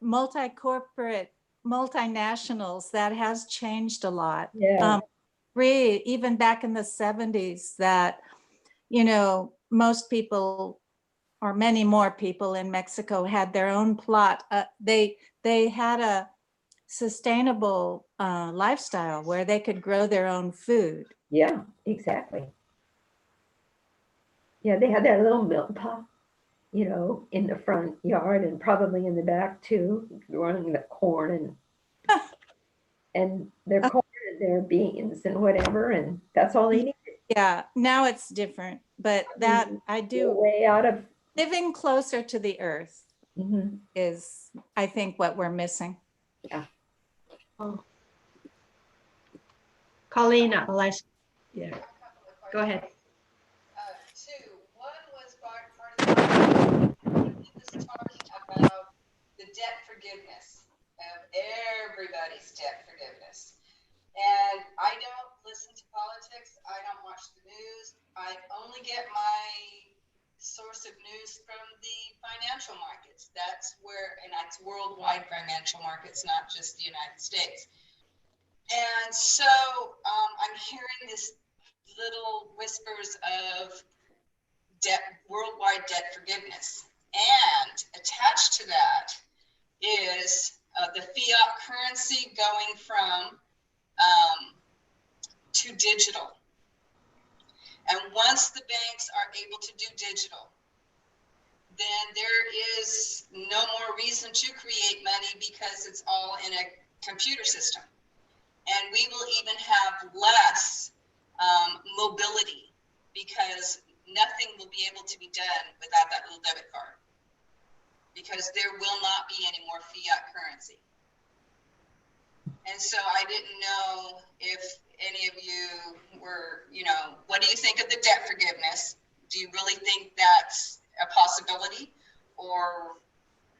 multi-corporate multinationals, that has changed a lot. Yeah. Even back in the 70s, that, most people, or many more people in Mexico, had their own plot. They had a sustainable lifestyle where they could grow their own food. Yeah, exactly. Yeah, they had that little milk pot, in the front yard, and probably in the back too, growing the corn and their corn and their beans and whatever, and that's all they needed. Yeah, now it's different, but that I do. Way out of living closer to the earth is, I think, what we're missing. Yeah. Oh. Colleen, yeah, go ahead. Two. One was part of the talking about the debt forgiveness of everybody's debt forgiveness. And I don't listen to politics. I don't watch the news. I only get my source of news from the financial markets. That's where, and that's worldwide financial markets, not just the United States. And so I'm hearing this little whispers of worldwide debt forgiveness. And attached to that is the fiat currency going from to digital. And once the banks are able to do digital, then there is no more reason to create money because it's all in a computer system. And we will even have less mobility because nothing will be able to be done without that little debit card, because there will not be any more fiat currency. And so I didn't know if any of you were, what do you think of the debt forgiveness? Do you really think that's a possibility, or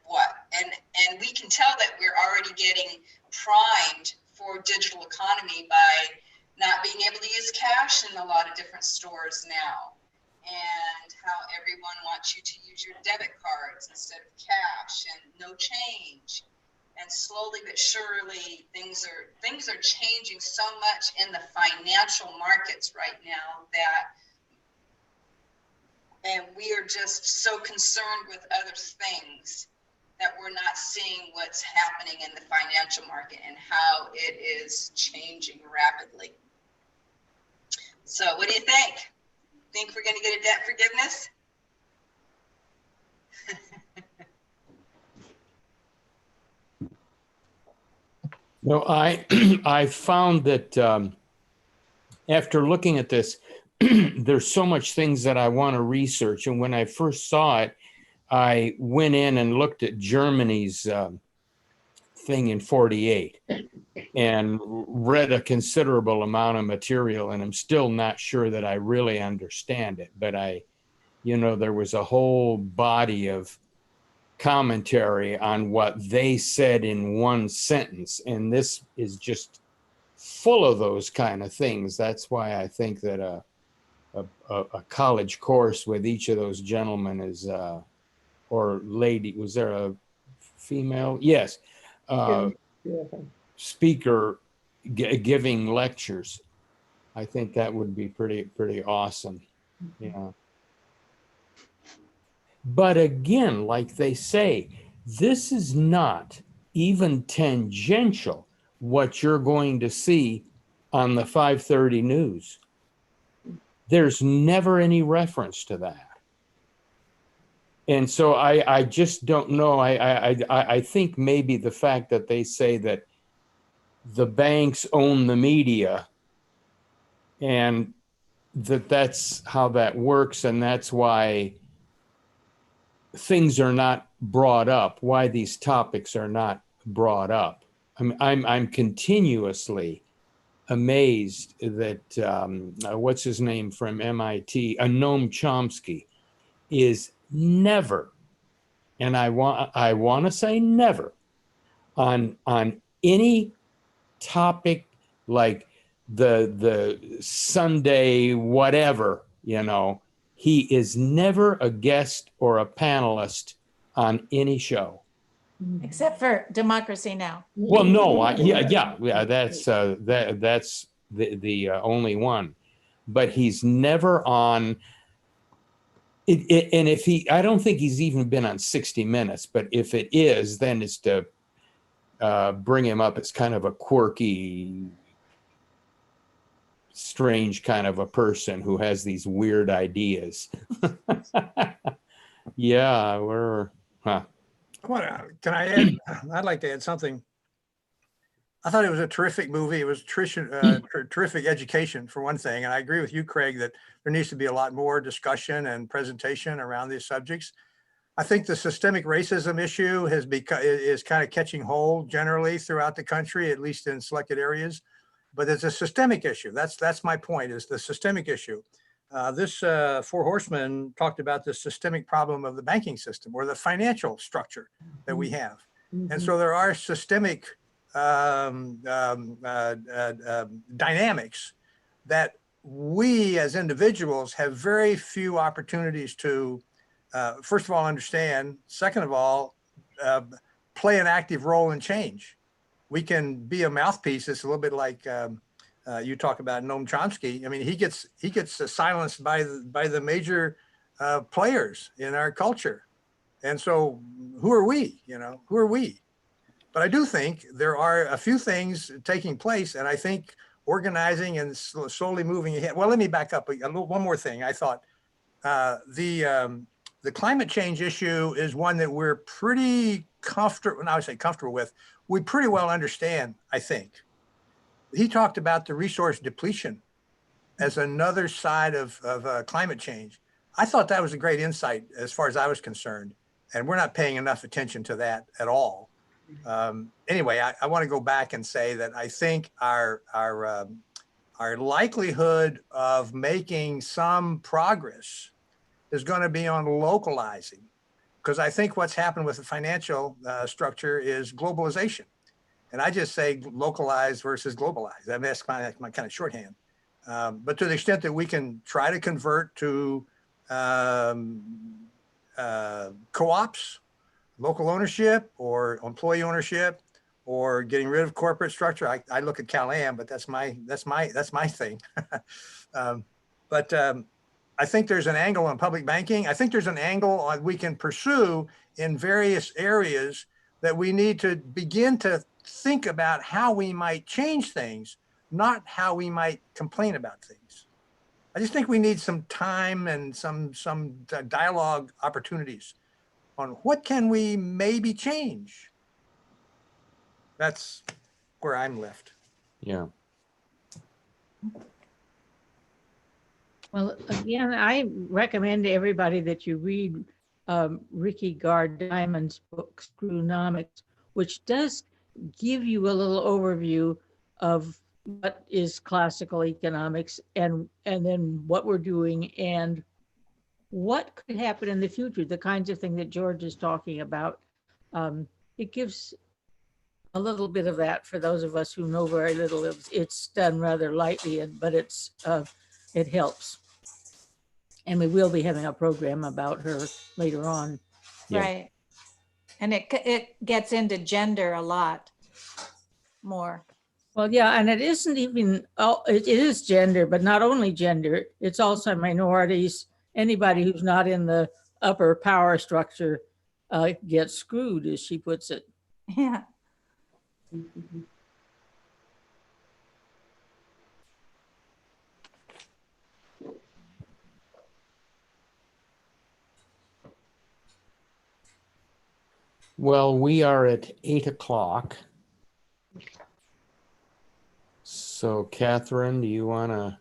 what? And we can tell that we're already getting primed for digital economy by not being able to use cash in a lot of different stores now, and how everyone wants you to use your debit cards instead of cash, and no change. And slowly but surely, things are changing so much in the financial markets right now and we are just so concerned with other things that we're not seeing what's happening in the financial market and how it is changing rapidly. So what do you think? Think we're going to get a debt forgiveness? No, I found that after looking at this, there's so much things that I want to research. And when I first saw it, I went in and looked at Germany's thing in 48 and read a considerable amount of material. And I'm still not sure that I really understand it. But there was a whole body of commentary on what they said in one sentence, and this is just full of those kind of things. That's why I think that a college course with each of those gentlemen is or lady, was there a female? Yes. Speaker giving lectures. I think that would be pretty awesome. Yeah. But again, like they say, this is not even tangential what you're going to see on the 5:30 news. There's never any reference to that. And so I just don't know. I think maybe the fact that they say that the banks own the media and that's how that works, and that's why things are not brought up, why these topics are not brought up. I'm continuously amazed that what's his name from MIT, Noam Chomsky, is never, and I want to say never, on any topic like the Sunday whatever, he is never a guest or a panelist on any show. Except for Democracy Now! Well, no, that's the only one, but he's never on it. And if I don't think he's even been on 60 Minutes, but if it is, then it's to bring him up as kind of a quirky, strange kind of a person who has these weird ideas. Yeah, Can I add? I'd like to add something. I thought it was a terrific movie. It was terrific education, for one thing. And I agree with you, Craig, that there needs to be a lot more discussion and presentation around these subjects. I think the systemic racism issue is kind of catching hold generally throughout the country, at least in selected areas. But it's a systemic issue. That's my point, is the systemic issue. This Four Horsemen talked about the systemic problem of the banking system or the financial structure that we have. And so there are systemic dynamics that we as individuals have very few opportunities to, first of all, understand. Second of all, play an active role in change. We can be a mouthpiece. It's a little bit like you talk about Noam Chomsky. I mean, he gets silenced by the major players in our culture. And so who are we? Who are we? But I do think there are a few things taking place, and I think organizing and slowly moving ahead. Well, let me back up one more thing. I thought the climate change issue is one that we're pretty comfortable, and I would say comfortable with, we pretty well understand, I think. He talked about the resource depletion as another side of climate change. I thought that was a great insight as far as I was concerned, and we're not paying enough attention to that at all. Anyway, I want to go back and say that I think our likelihood of making some progress is going to be on localizing, because I think what's happened with the financial structure is globalization. And I just say localized versus globalized. I mean, that's my kind of shorthand. But to the extent that we can try to convert to co-ops, local ownership, or employee ownership, or getting rid of corporate structure. I look at Cal-Am, but that's my thing. But I think there's an angle on public banking. I think there's an angle on we can pursue in various areas that we need to begin to think about how we might change things, not how we might complain about things. I just think we need some time and some dialogue opportunities on what can we maybe change. That's where I'm left. Yeah. Well, again, I recommend to everybody that you read Ricky Diamond's book, Screwnomics, which does give you a little overview of what is classical economics and then what we're doing and what could happen in the future, the kinds of thing that George is talking about. It gives a little bit of that for those of us who know very little. It's done rather lightly, but it helps. And we will be having a program about her later on. Yeah. Right. And it gets into gender a lot more. Well, yeah, and it isn't even, it is gender, but not only gender, it's also minorities. Anybody who's not in the upper power structure gets screwed, as she puts it. Yeah. Mm-hmm. Well, we are at 8 o'clock. So, Catherine, do you want to?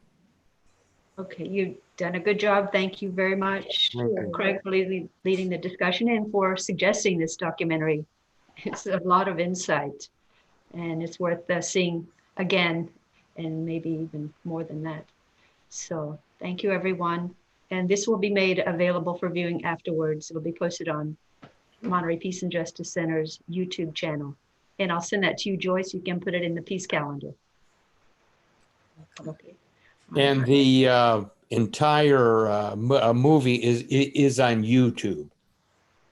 Okay, you've done a good job. Thank you very much, Craig, for leading the discussion and for suggesting this documentary. It's a lot of insight, and it's worth seeing again, and maybe even more than that. So thank you, everyone. And this will be made available for viewing afterwards. It'll be posted on Monterey Peace and Justice Center's YouTube channel. And I'll send that to you, Joyce. You can put it in the peace calendar. Okay. And the entire movie is on YouTube.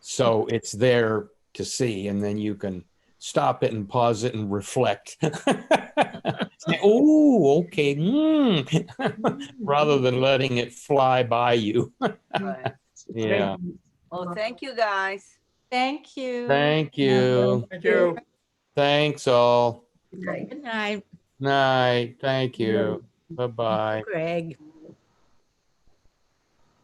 So it's there to see, and then you can stop it and pause it and reflect. Say, oh, okay. Rather than letting it fly by you. Right. Yeah. Well, thank you, guys. Thank you. Thank you. Thank you. Thanks all. Good night. Night. Thank you. Bye-bye. Greg.